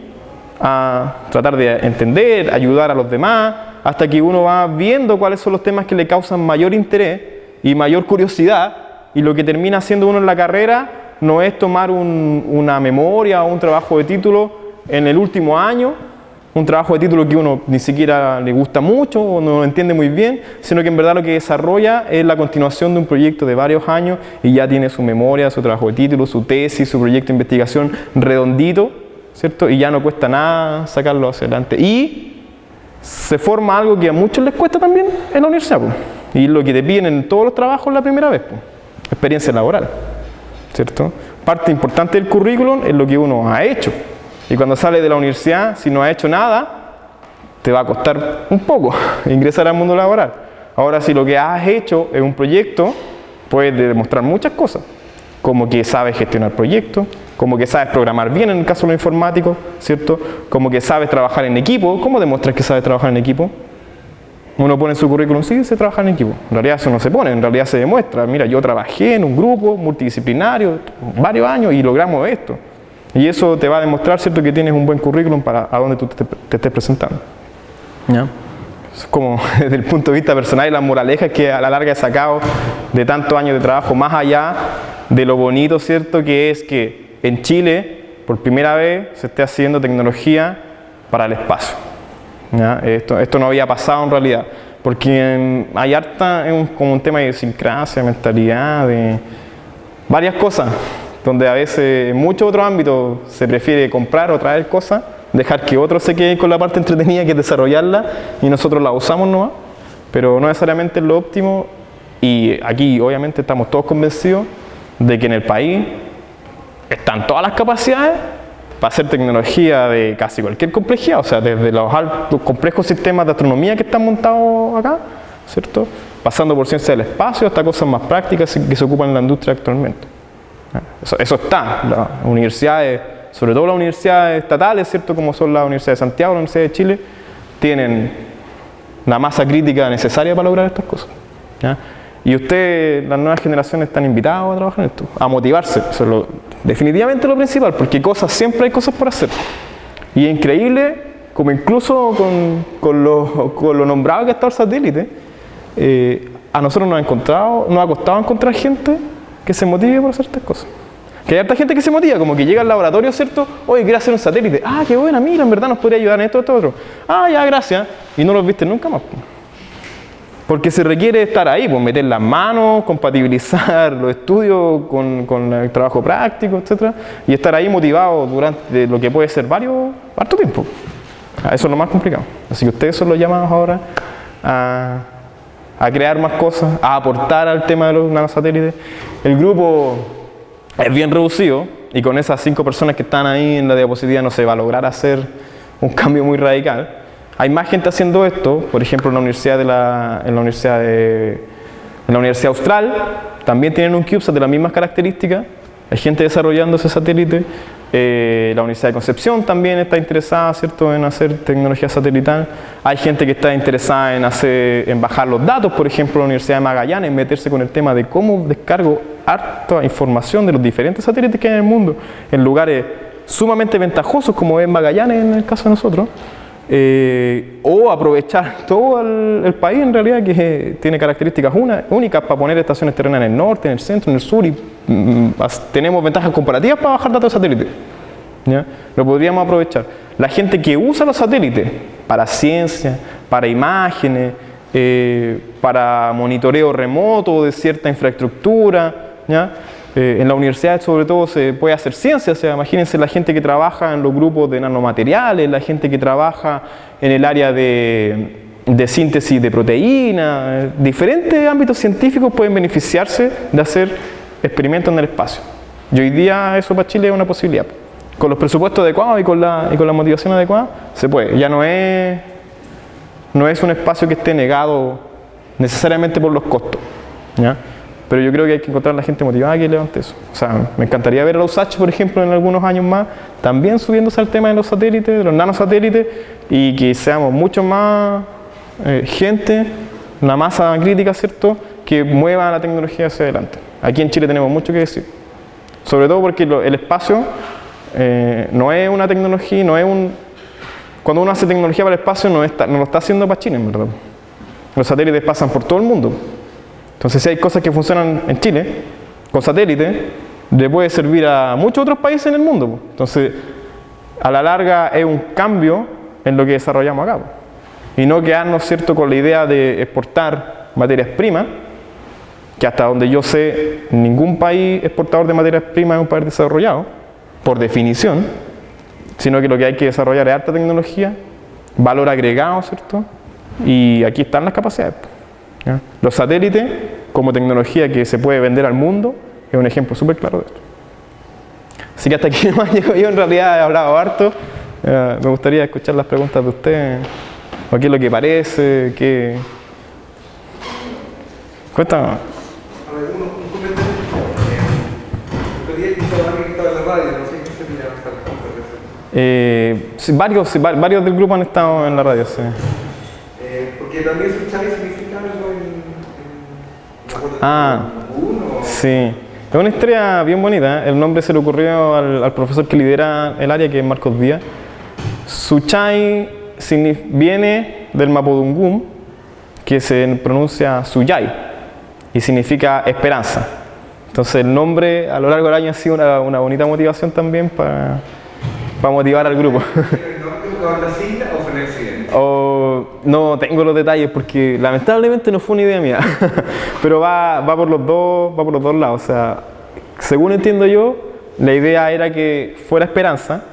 a tratar de entender, ayudar a los demás, hasta que uno va viendo cuáles son los temas que le causan mayor interés y mayor curiosidad, y lo que termina haciendo uno en la carrera no es tomar una memoria o un trabajo de título en el último año, un trabajo de título que uno ni siquiera le gusta mucho o no lo entiende muy bien, sino que en verdad lo que desarrolla es la continuación de un proyecto de varios años y ya tiene su memoria, su trabajo de título, su tesis, su proyecto de investigación redondito, ¿cierto? Y ya no cuesta nada sacarlo hacia adelante. Y se forma algo que a muchos les cuesta también en la universidad, pues. Y lo que te piden en todos los trabajos la primera vez, pues. experiencia laboral, ¿cierto? Parte importante del currículum es lo que uno ha hecho. Y cuando sale de la universidad, si no ha hecho nada, te va a costar un poco ingresar al mundo laboral. Ahora, si lo que has hecho es un proyecto, puedes demostrar muchas cosas, como que sabes gestionar proyectos, como que sabes programar bien en el caso de los informáticos, ¿cierto? Como que sabes trabajar en equipo. ¿Cómo demuestras que sabes trabajar en equipo? Uno pone en su currículum, sí, se trabaja en equipo. En realidad eso no se pone, en realidad se demuestra. Mira, yo trabajé en un grupo multidisciplinario varios años y logramos esto. Y eso te va a demostrar, ¿cierto?, que tienes un buen currículum para a donde tú te estés presentando. ¿Ya? Es como desde el punto de vista personal y las moralejas que a la larga he sacado de tantos años de trabajo, más allá de lo bonito, ¿cierto?, que es que en Chile, por primera vez, se esté haciendo tecnología para el espacio. ¿Ya? Esto no había pasado en realidad, porque hay harta, como un tema de idiosincrasia, mentalidad, de varias cosas, donde a veces en muchos otros ámbitos se prefiere comprar o traer cosas, dejar que otros se queden con la parte entretenida que es desarrollarla y nosotros la usamos nomás, pero no necesariamente es lo óptimo. Y aquí obviamente estamos todos convencidos de que en el país están todas las capacidades para hacer tecnología de casi cualquier complejidad, o sea, desde los altos, complejos sistemas de astronomía que están montados acá, ¿cierto?, pasando por ciencia del espacio hasta cosas más prácticas que se ocupan en la industria actualmente. Eso está. Las universidades, sobre todo las universidades estatales, ¿cierto?, como son la Universidad de Santiago, la Universidad de Chile, tienen la masa crítica necesaria para lograr estas cosas. ¿Ya? Y ustedes, las nuevas generaciones, están invitados a trabajar en esto, a motivarse. Eso es definitivamente lo principal, porque siempre hay cosas por hacer. Y es increíble, como incluso con lo nombrado que está el satélite, a nosotros nos ha costado encontrar gente que se motive por hacer estas cosas. Que hay harta gente que se motiva, como que llega al laboratorio, ¿cierto? Oye, quiero hacer un satélite. Ah, qué buena, mira, en verdad nos podría ayudar en esto, otro. Ah, ya, gracias. Y no los viste nunca más. Porque se requiere estar ahí, pues meter las manos, compatibilizar los estudios con el trabajo práctico, etc. Y estar ahí motivado durante lo que puede ser harto tiempo. Eso es lo más complicado. Así que ustedes son los llamados ahora a crear más cosas, a aportar al tema de los nanosatélites. El grupo es bien reducido y con esas 5 personas que están ahí en la diapositiva no se va a lograr hacer un cambio muy radical. Hay más gente haciendo esto, por ejemplo en la Universidad Austral también tienen un CubeSat de las mismas características, hay gente desarrollando ese satélite. La Universidad de Concepción también está interesada, ¿cierto?, en hacer tecnología satelital. Hay gente que está interesada en bajar los datos, por ejemplo la Universidad de Magallanes, en meterse con el tema de cómo descargo harta información de los diferentes satélites que hay en el mundo, en lugares sumamente ventajosos como es Magallanes en el caso de nosotros. O aprovechar todo el país en realidad, que tiene características únicas para poner estaciones terrenas en el norte, en el centro, en el sur, y tenemos ventajas comparativas para bajar datos de satélites. ¿Ya? Lo podríamos aprovechar. La gente que usa los satélites para ciencia, para imágenes, para monitoreo remoto de cierta infraestructura, ¿ya? En la universidad sobre todo se puede hacer ciencia, o sea, imagínense la gente que trabaja en los grupos de nanomateriales, la gente que trabaja en el área de síntesis de proteínas, diferentes ámbitos científicos pueden beneficiarse de hacer experimentos en el espacio. Y hoy día eso para Chile es una posibilidad. Con los presupuestos adecuados y con la motivación adecuada se puede. Ya no es un espacio que esté negado necesariamente por los costos, ¿ya? Pero yo creo que hay que encontrar a la gente motivada que levante eso. O sea, me encantaría ver a los USACH, por ejemplo, en algunos años más, también subiéndose al tema de los satélites, de los nanosatélites, y que seamos mucho más gente, una masa crítica, ¿cierto?, que mueva la tecnología hacia adelante. Aquí en Chile tenemos mucho que decir. Sobre todo porque el espacio no es una tecnología, cuando uno hace tecnología para el espacio no lo está haciendo para Chile, en verdad. Los satélites pasan por todo el mundo. Entonces, si hay cosas que funcionan en Chile, con satélite, le puede servir a muchos otros países en el mundo. Entonces, a la larga es un cambio en lo que desarrollamos acá. Y no quedarnos, ¿cierto?, con la idea de exportar materias primas, que hasta donde yo sé, ningún país exportador de materias primas es un país desarrollado, por definición, sino que lo que hay que desarrollar es alta tecnología, valor agregado, ¿cierto? Y aquí están las capacidades. ¿Ya? Los satélites, como tecnología que se puede vender al mundo, es un ejemplo súper claro de esto. Así que hasta aquí más llego yo, en realidad he hablado harto. Me gustaría escuchar las preguntas de ustedes. ¿O qué es lo que parece? ¿Qué? Cuéntame. A ver, un comentario. Yo he escuchado a alguien que estaba en la radio, no sé qué se mira hasta Sí, varios del grupo han estado en la radio, sí. porque también Suchai significa algo en sí. Es una historia bien bonita. El nombre se le ocurrió al profesor que lidera el área, que es Marcos Díaz. Suchai viene del mapudungún, que se pronuncia Suyay, y significa esperanza. Entonces el nombre a lo largo del año ha sido una bonita motivación también para motivar al grupo. ¿El nombre con la sigla o fue un accidente? No tengo los detalles porque lamentablemente no fue una idea mía, pero va por los dos lados. O sea, según entiendo yo, la idea era que fuera esperanza.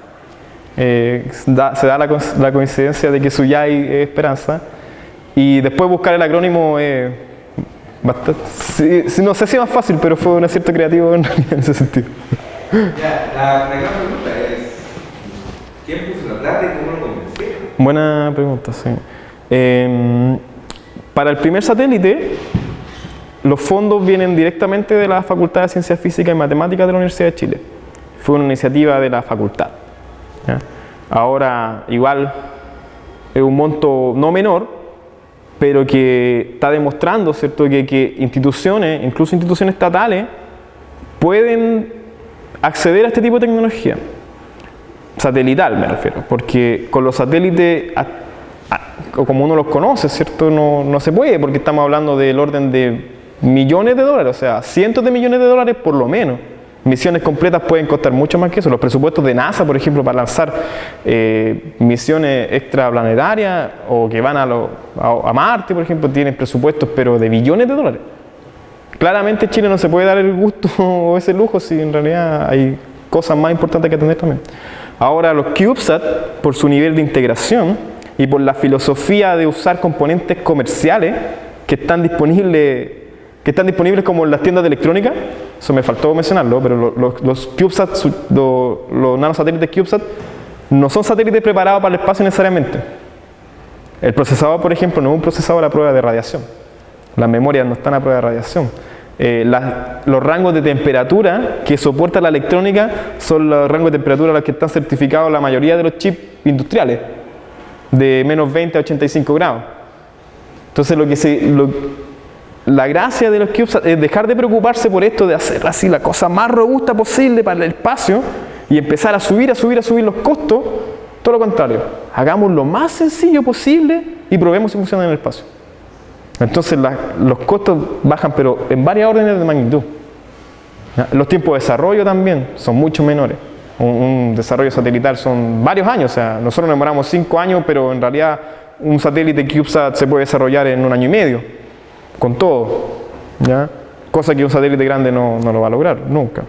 Se da la coincidencia de que Suyay es esperanza, y después buscar el acrónimo bastante, no sé si es más fácil, pero fue un acierto creativo en ese sentido. Ya, la gran pregunta es, ¿quién puso la plata y cómo lo convencieron? Buena pregunta, sí. Para el primer satélite, los fondos vienen directamente de la Facultad de Ciencias Físicas y Matemáticas de la Universidad de Chile. Fue una iniciativa de la facultad. ¿Ya? Ahora, igual, es un monto no menor, pero que está demostrando, ¿cierto?, que instituciones, incluso instituciones estatales, pueden acceder a este tipo de tecnología. Satelital me refiero, porque con los satélites, como uno los conoce, ¿cierto?, no se puede, porque estamos hablando del orden de millones de dólares, o sea, cientos de millones de dólares por lo menos. Misiones completas pueden costar mucho más que eso. Los presupuestos de NASA, por ejemplo, para lanzar misiones extraplanetarias o que van a Marte, por ejemplo, tienen presupuestos pero de billones de dólares. Claramente Chile no se puede dar el gusto o ese lujo si en realidad hay cosas más importantes que atender también. Ahora, los CubeSat, por su nivel de integración y por la filosofía de usar componentes comerciales que están disponibles como en las tiendas de electrónica, eso me faltó mencionarlo, pero los CubeSat, los nanosatélites CubeSat, no son satélites preparados para el espacio necesariamente. El procesador, por ejemplo, no es un procesador a prueba de radiación. Las memorias no están a prueba de radiación. Los rangos de temperatura que soporta la electrónica son los rangos de temperatura a los que están certificados la mayoría de los chips industriales, de menos 20 a 85 grados. Entonces, la gracia de los CubeSat es dejar de preocuparse por esto de hacer así la cosa más robusta posible para el espacio y empezar a subir los costos. Todo lo contrario, hagamos lo más sencillo posible y probemos si funciona en el espacio. Entonces los costos bajan, pero en varias órdenes de magnitud. Los tiempos de desarrollo también son mucho menores. Un desarrollo satelital son varios años, o sea, nosotros nos demoramos 5 años, pero en realidad un satélite CubeSat se puede desarrollar en 1 año y medio. Con todo, ¿ya? Cosa que un satélite grande no lo va a lograr, nunca.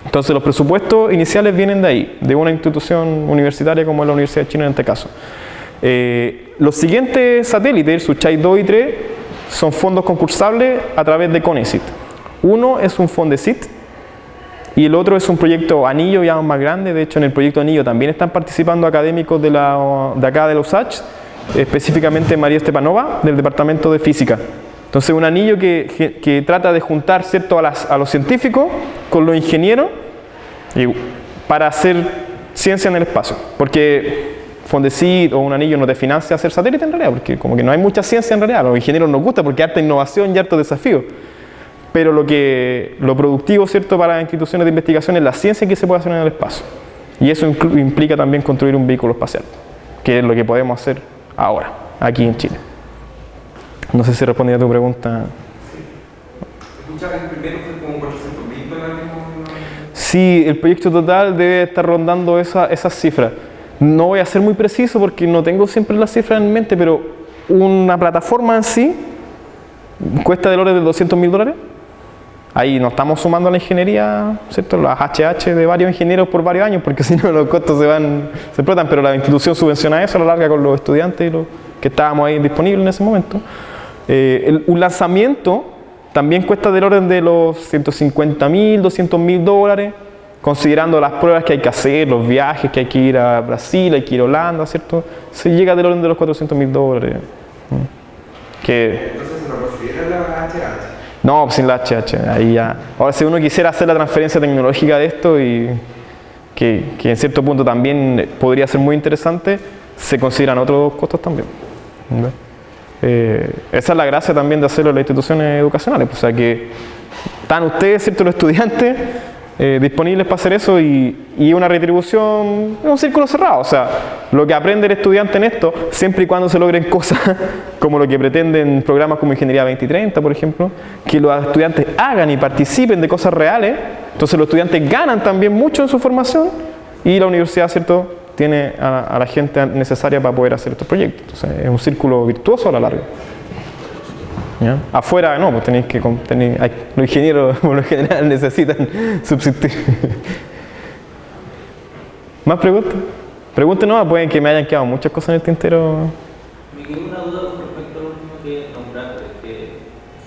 Entonces los presupuestos iniciales vienen de ahí, de una institución universitaria como es la Universidad de Chile en este caso. Los siguientes satélites, el Suchai 2 y 3, son fondos concursables a través de CONECYT. Uno es un Fondesit y el otro es un proyecto Anillo ya más grande. De hecho, en el proyecto Anillo también están participando académicos de acá de la USACH, específicamente María Estepanova, del Departamento de Física. Entonces, un anillo que trata de juntar, ¿cierto?, a los científicos con los ingenieros para hacer ciencia en el espacio. Porque Fondesit o un anillo no te financia hacer satélite en realidad, porque como que no hay mucha ciencia en realidad. A los ingenieros nos gusta porque hay harta innovación y harto desafío. Pero lo productivo, ¿cierto?, para las instituciones de investigación es la ciencia que se puede hacer en el espacio. Y eso implica también construir un vehículo espacial, que es lo que podemos hacer ahora, aquí en Chile. No sé si respondí a tu pregunta. ¿Escuchaba que el primero fue como $400.000? Sí, el proyecto total debe estar rondando esas cifras. No voy a ser muy preciso porque no tengo siempre las cifras en mente, pero una plataforma en sí cuesta del orden de $200.000. Ahí no estamos sumando a la ingeniería, ¿cierto?, las HH de varios ingenieros por varios años, porque si no los costos se explotan, pero la institución subvenciona eso a la larga con los estudiantes y los que estábamos ahí disponibles en ese momento. Un lanzamiento también cuesta del orden de los $150.000, $200.000, considerando las pruebas que hay que hacer, los viajes que hay que ir a Brasil, hay que ir a Holanda, ¿cierto? Se llega del orden de los $400.000. Que Entonces se nos refiere a la HH. no, sin la HH, ahí ya. Ahora, si uno quisiera hacer la transferencia tecnológica de esto, y que en cierto punto también podría ser muy interesante, se consideran otros costos también. Esa es la gracia también de hacerlo en las instituciones educacionales, pues, o sea que están ustedes, ¿cierto?, los estudiantes, disponibles para hacer eso, y una retribución, un círculo cerrado. O sea, lo que aprende el estudiante en esto, siempre y cuando se logren cosas como lo que pretenden programas como Ingeniería 2030, por ejemplo, que los estudiantes hagan y participen de cosas reales, entonces los estudiantes ganan también mucho en su formación, y la universidad, ¿cierto?, tiene a la gente necesaria para poder hacer estos proyectos. Entonces, es un círculo virtuoso a la larga. ¿Ya? Afuera no, pues tenéis que los ingenieros por lo general necesitan subsistir. ¿Más preguntas? Pregunten nomás, pueden que me hayan quedado muchas cosas en el tintero. Me quedó una duda con respecto a lo último que nombraste, que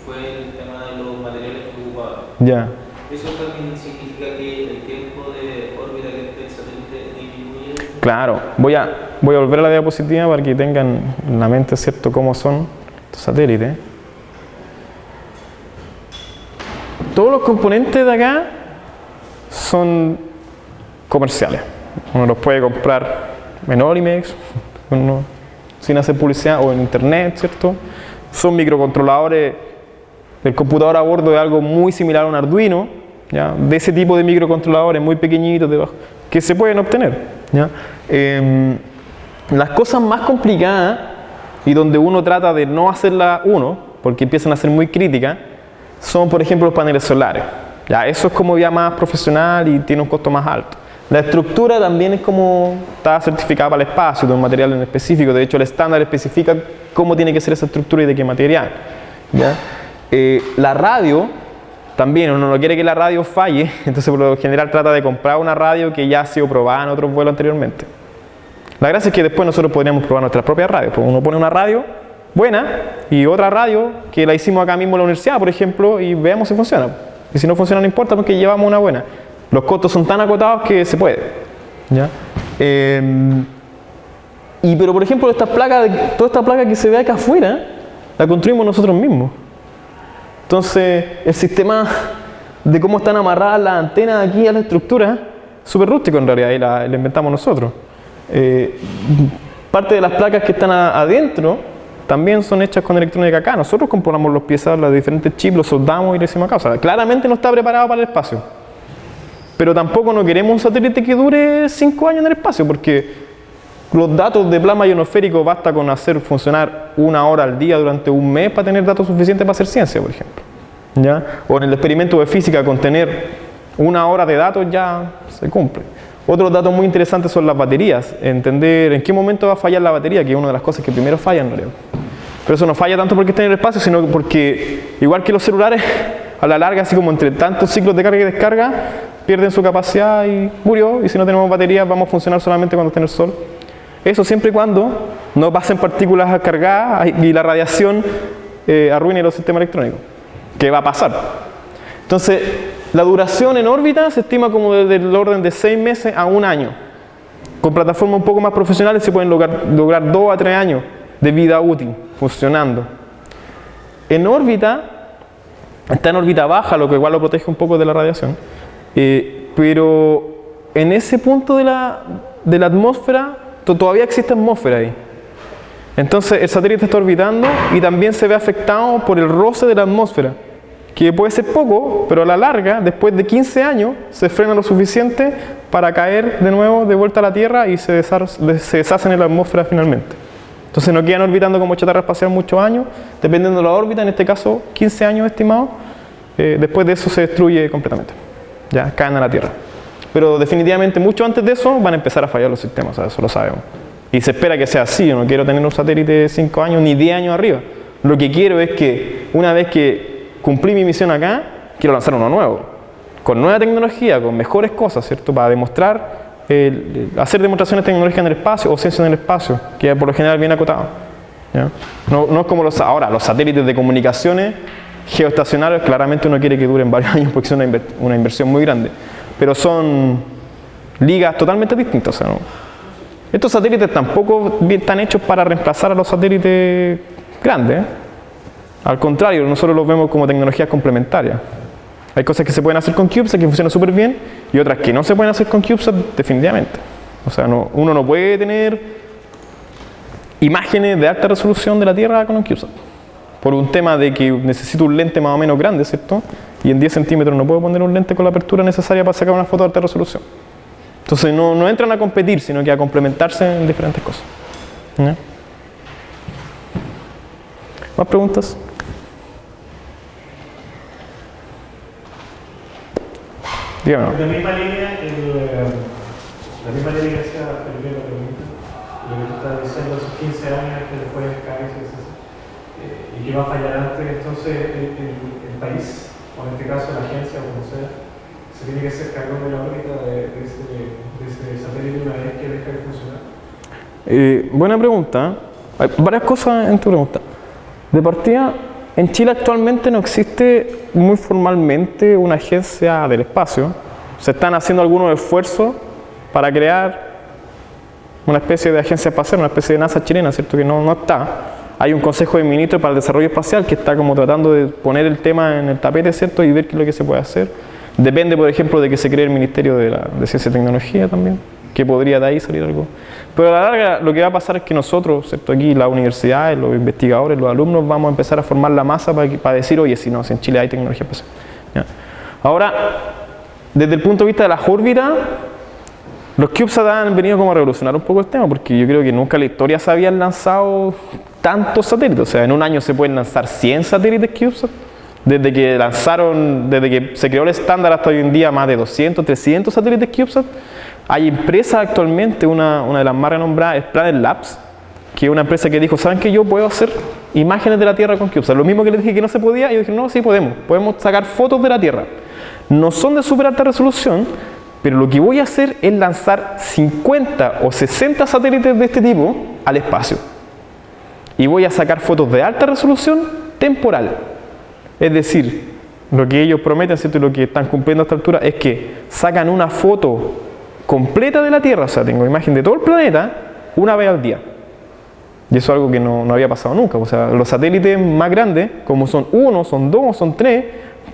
fue el tema de los materiales que ocupaban. Ya. ¿Eso también significa que el tiempo de órbita que el satélite disminuye? Claro, voy a volver a la diapositiva para que tengan en la mente, ¿cierto?, cómo son estos satélites. Todos los componentes de acá son comerciales. Uno los puede comprar en Olimex, sin hacer publicidad, o en internet, ¿cierto? Son microcontroladores. El computador a bordo es algo muy similar a un Arduino, ¿ya? De ese tipo de microcontroladores muy pequeñitos debajo, que se pueden obtener, ¿ya? Las cosas más complicadas, y donde uno trata de no hacerla porque empiezan a ser muy críticas, son, por ejemplo, los paneles solares. Ya, eso es como ya más profesional y tiene un costo más alto. La estructura también es como está certificada para el espacio, de un material en específico. De hecho, el estándar especifica cómo tiene que ser esa estructura y de qué material. ¿Ya? La radio, también uno no quiere que la radio falle, entonces por lo general trata de comprar una radio que ya ha sido probada en otros vuelos anteriormente. La gracia es que después nosotros podríamos probar nuestras propias radios. Pues uno pone una radio buena y otra radio que la hicimos acá mismo en la universidad, por ejemplo, y veamos si funciona. Y si no funciona no importa, porque llevamos una buena. Los costos son tan acotados que se puede. ¿Ya? Pero por ejemplo, toda esta placa que se ve acá afuera, la construimos nosotros mismos. Entonces, el sistema de cómo están amarradas las antenas aquí a la estructura, súper rústico en realidad, y la inventamos nosotros. Parte de las placas que están adentro también son hechas con electrónica acá. Nosotros compramos los piezas, los diferentes chips, los soldamos y le hicimos acá. O sea, claramente no está preparado para el espacio. Pero tampoco no queremos un satélite que dure 5 años en el espacio, porque los datos de plasma ionosférico basta con hacer funcionar 1 hora al día durante un mes para tener datos suficientes para hacer ciencia, por ejemplo. ¿Ya? O en el experimento de física, con tener 1 hora de datos ya se cumple. Otros datos muy interesantes son las baterías, entender en qué momento va a fallar la batería, que es una de las cosas que primero falla en realidad. Pero eso no falla tanto porque esté en el espacio, sino porque, igual que los celulares, a la larga, así como entre tantos ciclos de carga y descarga, pierden su capacidad y murió, y si no tenemos baterías vamos a funcionar solamente cuando esté en el sol. Eso siempre y cuando no pasen partículas cargadas y la radiación arruine los sistemas electrónicos, que va a pasar. Entonces, la duración en órbita se estima como del orden de 6 meses a 1 año. Con plataformas un poco más profesionales se pueden lograr 2 a 3 años de vida útil funcionando. En órbita, está en órbita baja, lo que igual lo protege un poco de la radiación, pero en ese punto de la atmósfera todavía existe atmósfera ahí. Entonces el satélite está orbitando y también se ve afectado por el roce de la atmósfera, que puede ser poco, pero a la larga, después de 15 años, se frena lo suficiente para caer de nuevo de vuelta a la Tierra y se deshacen en la atmósfera finalmente. Entonces no quedan orbitando como chatarra espacial muchos años, dependiendo de la órbita, en este caso 15 años estimados, después de eso se destruye completamente, ya caen a la Tierra. Pero definitivamente mucho antes de eso van a empezar a fallar los sistemas, o sea, eso lo sabemos. Y se espera que sea así. Yo no quiero tener un satélite de 5 años ni 10 años arriba. Lo que quiero es que una vez que cumplí mi misión acá, quiero lanzar uno nuevo, con nueva tecnología, con mejores cosas, ¿cierto? Para demostrar, hacer demostraciones tecnológicas en el espacio o ciencia en el espacio, que por lo general viene acotado. ¿Ya? No es como ahora, los satélites de comunicaciones Geoestacionarios, claramente uno quiere que duren varios años porque es una inversión muy grande. Pero son ligas totalmente distintas. O sea, ¿no? Estos satélites tampoco están hechos para reemplazar a los satélites grandes. Al contrario, nosotros los vemos como tecnologías complementarias. Hay cosas que se pueden hacer con CubeSat que funcionan súper bien y otras que no se pueden hacer con CubeSat definitivamente. O sea, uno no puede tener imágenes de alta resolución de la Tierra con un CubeSat. Por un tema de que necesito un lente más o menos grande, ¿cierto? Y en 10 centímetros no puedo poner un lente con la apertura necesaria para sacar una foto de alta resolución. Entonces no entran a competir, sino que a complementarse en diferentes cosas. ¿Ya? ¿Más preguntas? Dígame. La misma línea que hacía Felipe la pregunta, lo que tú estás diciendo hace 15 años que después cae y que va a fallar antes, entonces el país, o en este caso la agencia o como sea, se tiene que hacer cargo de la órbita de ese satélite una vez que deja de funcionar. Buena pregunta. Hay varias cosas en tu pregunta. De partida, en Chile actualmente no existe muy formalmente una agencia del espacio. Se están haciendo algunos esfuerzos para crear una especie de agencia espacial, una especie de NASA chilena, ¿cierto? Que no está. Hay un consejo de ministros para el desarrollo espacial que está como tratando de poner el tema en el tapete, ¿cierto? Y ver qué es lo que se puede hacer. Depende, por ejemplo, de que se cree el Ministerio de Ciencia y Tecnología también, que podría de ahí salir algo. Pero a la larga lo que va a pasar es que nosotros, ¿cierto? Aquí las universidades, los investigadores, los alumnos, vamos a empezar a formar la masa para decir, oye, si en Chile hay tecnología espacial. ¿Ya? Ahora, desde el punto de vista de las órbitas, los CubeSat han venido como a revolucionar un poco el tema, porque yo creo que nunca en la historia se habían lanzado tantos satélites. O sea, en un año se pueden lanzar 100 satélites CubeSat. Desde que se creó el estándar hasta hoy en día, más de 200, 300 satélites CubeSat. Hay empresas actualmente, una de las más renombradas es Planet Labs, que es una empresa que dijo, ¿saben qué? Yo puedo hacer imágenes de la Tierra con CubeSat. Lo mismo que les dije que no se podía, y yo dije, no, sí podemos sacar fotos de la Tierra. No son de súper alta resolución, pero lo que voy a hacer es lanzar 50 o 60 satélites de este tipo al espacio. Y voy a sacar fotos de alta resolución temporal. Es decir, lo que ellos prometen, ¿cierto? Y lo que están cumpliendo a esta altura es que sacan una foto completa de la Tierra, o sea, tengo imagen de todo el planeta, una vez al día. Y eso es algo que no había pasado nunca. O sea, los satélites más grandes, como son 1, son 2, son 3,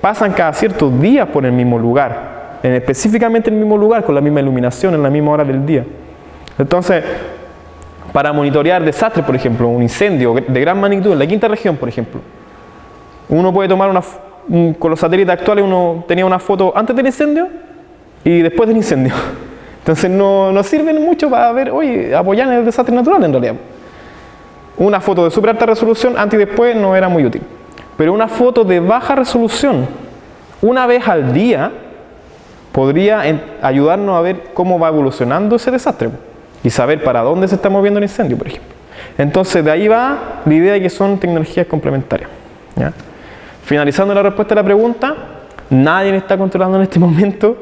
pasan cada ciertos días por el mismo lugar. Específicamente en el mismo lugar, con la misma iluminación, en la misma hora del día. Entonces, para monitorear desastres, por ejemplo, un incendio de gran magnitud en la quinta región, por ejemplo, uno puede tomar con los satélites actuales, uno tenía una foto antes del incendio y después del incendio. Entonces no sirven mucho para ver, oye, apoyar en el desastre natural en realidad. Una foto de súper alta resolución antes y después no era muy útil. Pero una foto de baja resolución, una vez al día, podría ayudarnos a ver cómo va evolucionando ese desastre y saber para dónde se está moviendo el incendio, por ejemplo. Entonces de ahí va la idea de que son tecnologías complementarias. ¿Ya? Finalizando la respuesta a la pregunta, nadie está controlando en este momento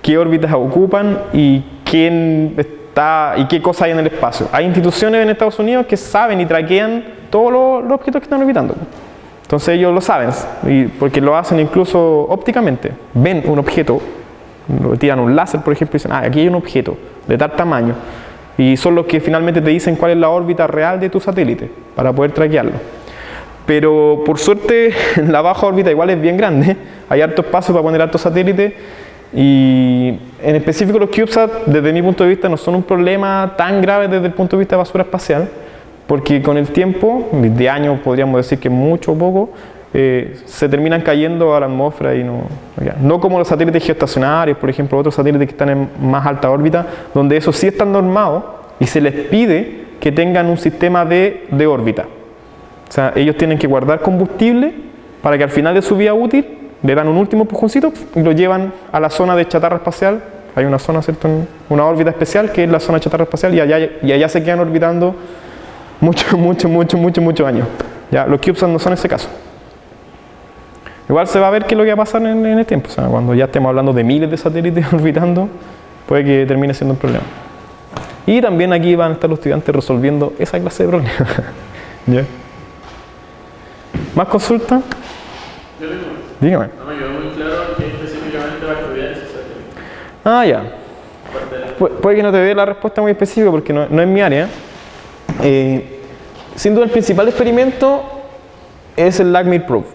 qué órbitas ocupan y quién está y qué cosas hay en el espacio. Hay instituciones en Estados Unidos que saben y traquean todos los objetos que están orbitando. Entonces ellos lo saben, porque lo hacen incluso ópticamente. Ven un objeto, lo tiran un láser, por ejemplo, y dicen, aquí hay un objeto de tal tamaño. Y son los que finalmente te dicen cuál es la órbita real de tu satélite, para poder traquearlo. Pero por suerte la baja órbita igual es bien grande, hay harto espacio para poner hartos satélites y en específico los CubeSat desde mi punto de vista no son un problema tan grave desde el punto de vista de basura espacial, porque con el tiempo, de años podríamos decir que mucho o poco, se terminan cayendo a la atmósfera y no como los satélites geoestacionarios, por ejemplo, otros satélites que están en más alta órbita, donde esos sí están normados y se les pide que tengan un sistema de órbita. O sea, ellos tienen que guardar combustible para que al final de su vida útil le dan un último empujoncito y lo llevan a la zona de chatarra espacial. Hay una zona, ¿cierto? Una órbita especial que es la zona de chatarra espacial y allá se quedan orbitando muchos años. Ya, los CubeSat no son ese caso. Igual se va a ver qué es lo que va a pasar en el tiempo. O sea, cuando ya estemos hablando de miles de satélites orbitando, puede que termine siendo un problema. Y también aquí van a estar los estudiantes resolviendo esa clase de problemas. ¿Ya? ¿Más consultas? Yo tengo. Dígame. No me quedó muy claro que específicamente va a estudiar ese satélite. Ah, ya. Aparte de la- Puede que no te dé la respuesta muy específica porque no es mi área. Sin duda el principal experimento es el LACMIR Probe,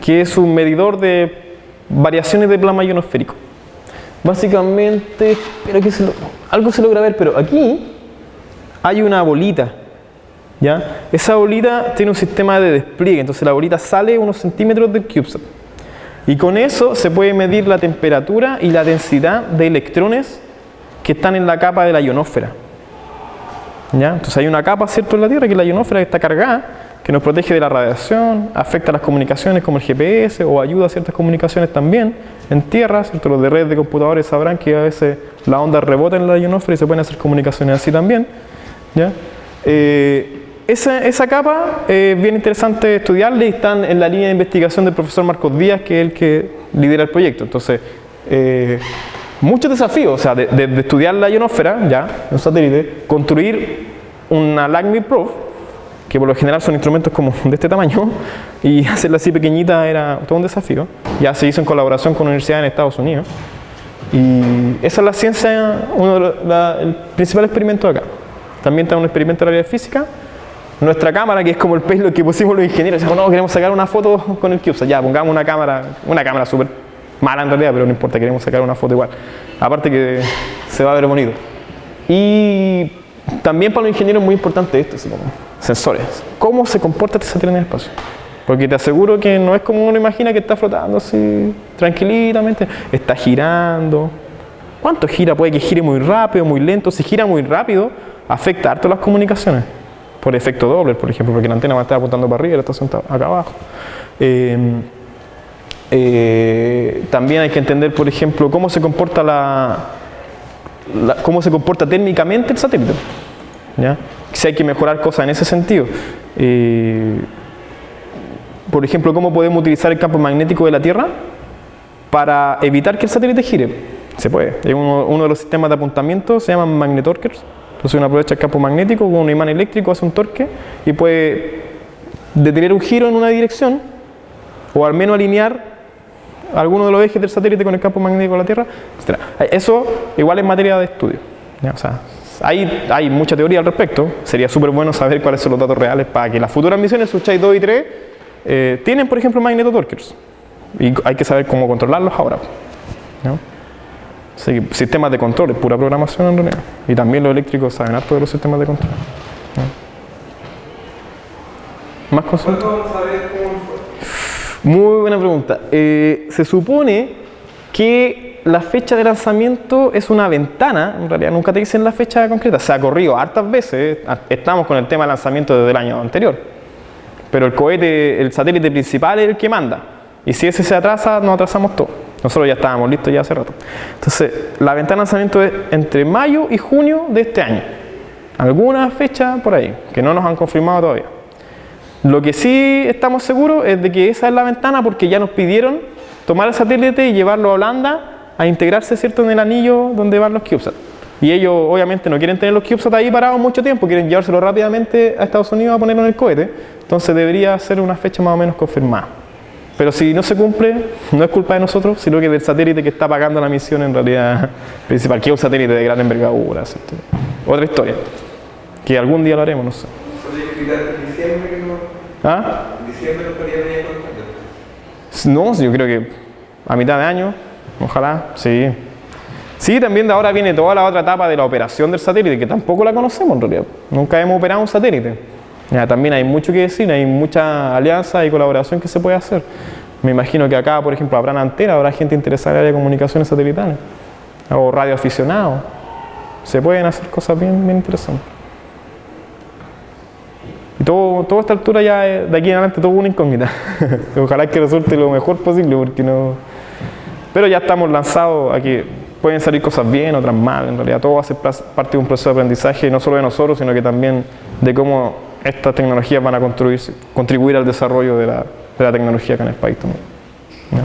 que es un medidor de variaciones de plasma ionosférico. Básicamente, espero que algo se logra ver, pero aquí hay una bolita, ¿ya? Esa bolita tiene un sistema de despliegue, entonces la bolita sale unos centímetros del CubeSat. Y con eso se puede medir la temperatura y la densidad de electrones que están en la capa de la ionosfera. ¿Ya? Entonces hay una capa, ¿cierto?, en la Tierra, que es la ionosfera, que está cargada, que nos protege de la radiación, afecta las comunicaciones como el GPS o ayuda a ciertas comunicaciones también en Tierra, ¿cierto? Los de redes de computadores sabrán que a veces la onda rebota en la ionosfera y se pueden hacer comunicaciones así también, ¿ya? Esa capa es bien interesante estudiarla y están en la línea de investigación del profesor Marcos Díaz, que es el que lidera el proyecto. Entonces, muchos desafíos, o sea, de estudiar la ionosfera, ya, un satélite, construir una LACMIR Probe, que por lo general son instrumentos como de este tamaño, y hacerla así pequeñita era todo un desafío. Ya se hizo en colaboración con universidades en Estados Unidos. Y esa es la ciencia, el principal experimento de acá. También está un experimento en el área de física. Nuestra cámara, que es como el payload que pusimos los ingenieros, decimos, no, queremos sacar una foto con el CubeSat, ya, pongamos una cámara súper mala en realidad, pero no importa, queremos sacar una foto igual. Aparte que se va a ver bonito. Y también para los ingenieros es muy importante esto, así como sensores. ¿Cómo se comporta este satélite en el espacio? Porque te aseguro que no es como uno imagina, que está flotando así tranquilamente, está girando. ¿Cuánto gira? Puede que gire muy rápido, muy lento. Si gira muy rápido, afecta harto las comunicaciones. Por efecto Doppler, por ejemplo, porque la antena va a estar apuntando para arriba y la está sentada acá abajo. También hay que entender, por ejemplo, cómo se comporta cómo se comporta térmicamente el satélite, ¿ya? Si hay que mejorar cosas en ese sentido. Por ejemplo, cómo podemos utilizar el campo magnético de la Tierra para evitar que el satélite gire. Se puede. Uno de los sistemas de apuntamiento se llaman magnetorquers. Entonces uno aprovecha el campo magnético con un imán eléctrico, hace un torque y puede detener un giro en una dirección o al menos alinear alguno de los ejes del satélite con el campo magnético de la Tierra, etc. Eso igual es materia de estudio, ¿ya? O sea, hay mucha teoría al respecto. Sería súper bueno saber cuáles son los datos reales para que las futuras misiones Suchai 2 y 3 tienen, por ejemplo, magnetotorquers. Y hay que saber cómo controlarlos ahora, ¿no? Sí, sistemas de control, es pura programación en realidad. Y también los eléctricos saben harto de los sistemas de control, ¿no? ¿Más cosas? ¿Cuándo vamos a ver cómo fue? Muy buena pregunta. Se supone que la fecha de lanzamiento es una ventana, en realidad nunca te dicen la fecha concreta. Se ha corrido hartas veces, estamos con el tema de lanzamiento desde el año anterior. Pero el cohete, el satélite principal es el que manda. Y si ese se atrasa, nos atrasamos todo. Nosotros ya estábamos listos ya hace rato. Entonces, la ventana de lanzamiento es entre mayo y junio de este año. Alguna fecha por ahí, que no nos han confirmado todavía. Lo que sí estamos seguros es de que esa es la ventana, porque ya nos pidieron tomar el satélite y llevarlo a Holanda a integrarse, ¿cierto?, en el anillo donde van los CubeSat. Y ellos obviamente no quieren tener los CubeSat ahí parados mucho tiempo, quieren llevárselo rápidamente a Estados Unidos a ponerlo en el cohete. Entonces debería ser una fecha más o menos confirmada. Pero si no se cumple, no es culpa de nosotros, sino que del satélite que está pagando la misión en realidad principal, que es un satélite de gran envergadura, ¿cierto? Otra historia, que algún día lo haremos, no sé. ¿Podría explicar en diciembre que no? ¿Ah? En diciembre no estarían ahí contando. No, yo creo que a mitad de año, ojalá, sí. Sí, también de ahora viene toda la otra etapa de la operación del satélite, que tampoco la conocemos en realidad. Nunca hemos operado un satélite. Ya, también hay mucho que decir, hay mucha alianza y colaboración que se puede hacer. Me imagino que acá, por ejemplo, habrán antenas, habrá gente interesada en el área de comunicaciones satelitales, o radioaficionados. Se pueden hacer cosas bien interesantes. Y toda esta altura ya, de aquí en adelante, todo una incógnita. Ojalá que resulte lo mejor posible, porque no... Pero ya estamos lanzados a que pueden salir cosas bien, otras mal. En realidad todo va a ser parte de un proceso de aprendizaje, no solo de nosotros, sino que también de cómo estas tecnologías van a contribuir al desarrollo de la tecnología acá en el país también, ¿no?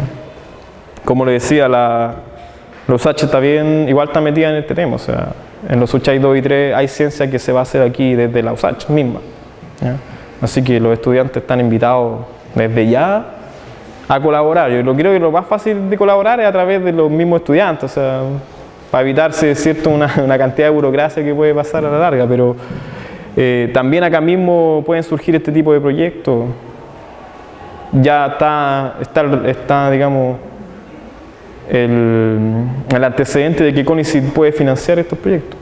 Como le decía, la USACH igual está metida en este tema. O sea, en los Suchai 2 y 3 hay ciencia que se va a hacer aquí desde la USACH misma, ¿ya? Así que los estudiantes están invitados desde ya a colaborar. Yo creo que lo más fácil de colaborar es a través de los mismos estudiantes, o sea, para evitarse, ¿cierto?, una cantidad de burocracia que puede pasar a la larga, pero también acá mismo pueden surgir este tipo de proyectos. Ya está digamos, el antecedente de que CONICYT puede financiar estos proyectos.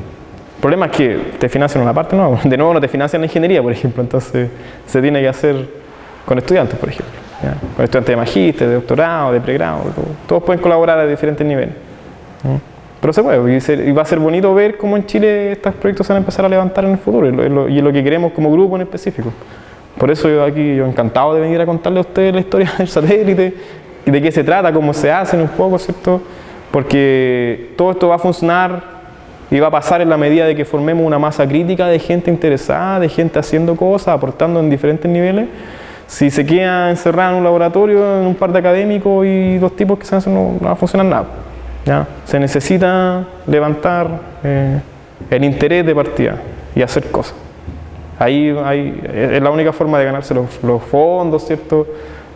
El problema es que te financian una parte, no, de nuevo no te financian la ingeniería, por ejemplo, entonces se tiene que hacer con estudiantes, por ejemplo, ¿ya? Con estudiantes de magíster, de doctorado, de pregrado, todos pueden colaborar a diferentes niveles, ¿no? Pero se puede, y va a ser bonito ver cómo en Chile estos proyectos se van a empezar a levantar en el futuro, y es lo que queremos como grupo en específico. Por eso yo encantado de venir a contarle a ustedes la historia del satélite, y de qué se trata, cómo se hacen un poco, ¿cierto? Porque todo esto va a funcionar y va a pasar en la medida de que formemos una masa crítica de gente interesada, de gente haciendo cosas, aportando en diferentes niveles. Si se queda encerrada en un laboratorio, en un par de académicos y dos tipos que se hacen, no va a funcionar nada, ¿ya? Se necesita levantar el interés de partida y hacer cosas. Ahí es la única forma de ganarse los fondos, ¿cierto?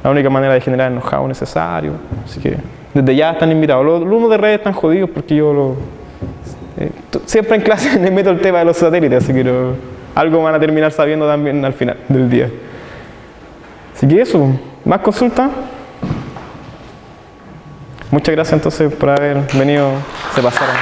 La única manera de generar el know-how necesario. Así que desde ya están invitados. Los alumnos de redes están jodidos porque yo siempre en clase les meto el tema de los satélites, así que algo van a terminar sabiendo también al final del día. Así que eso, ¿más consultas? Muchas gracias entonces por haber venido, se pasaron.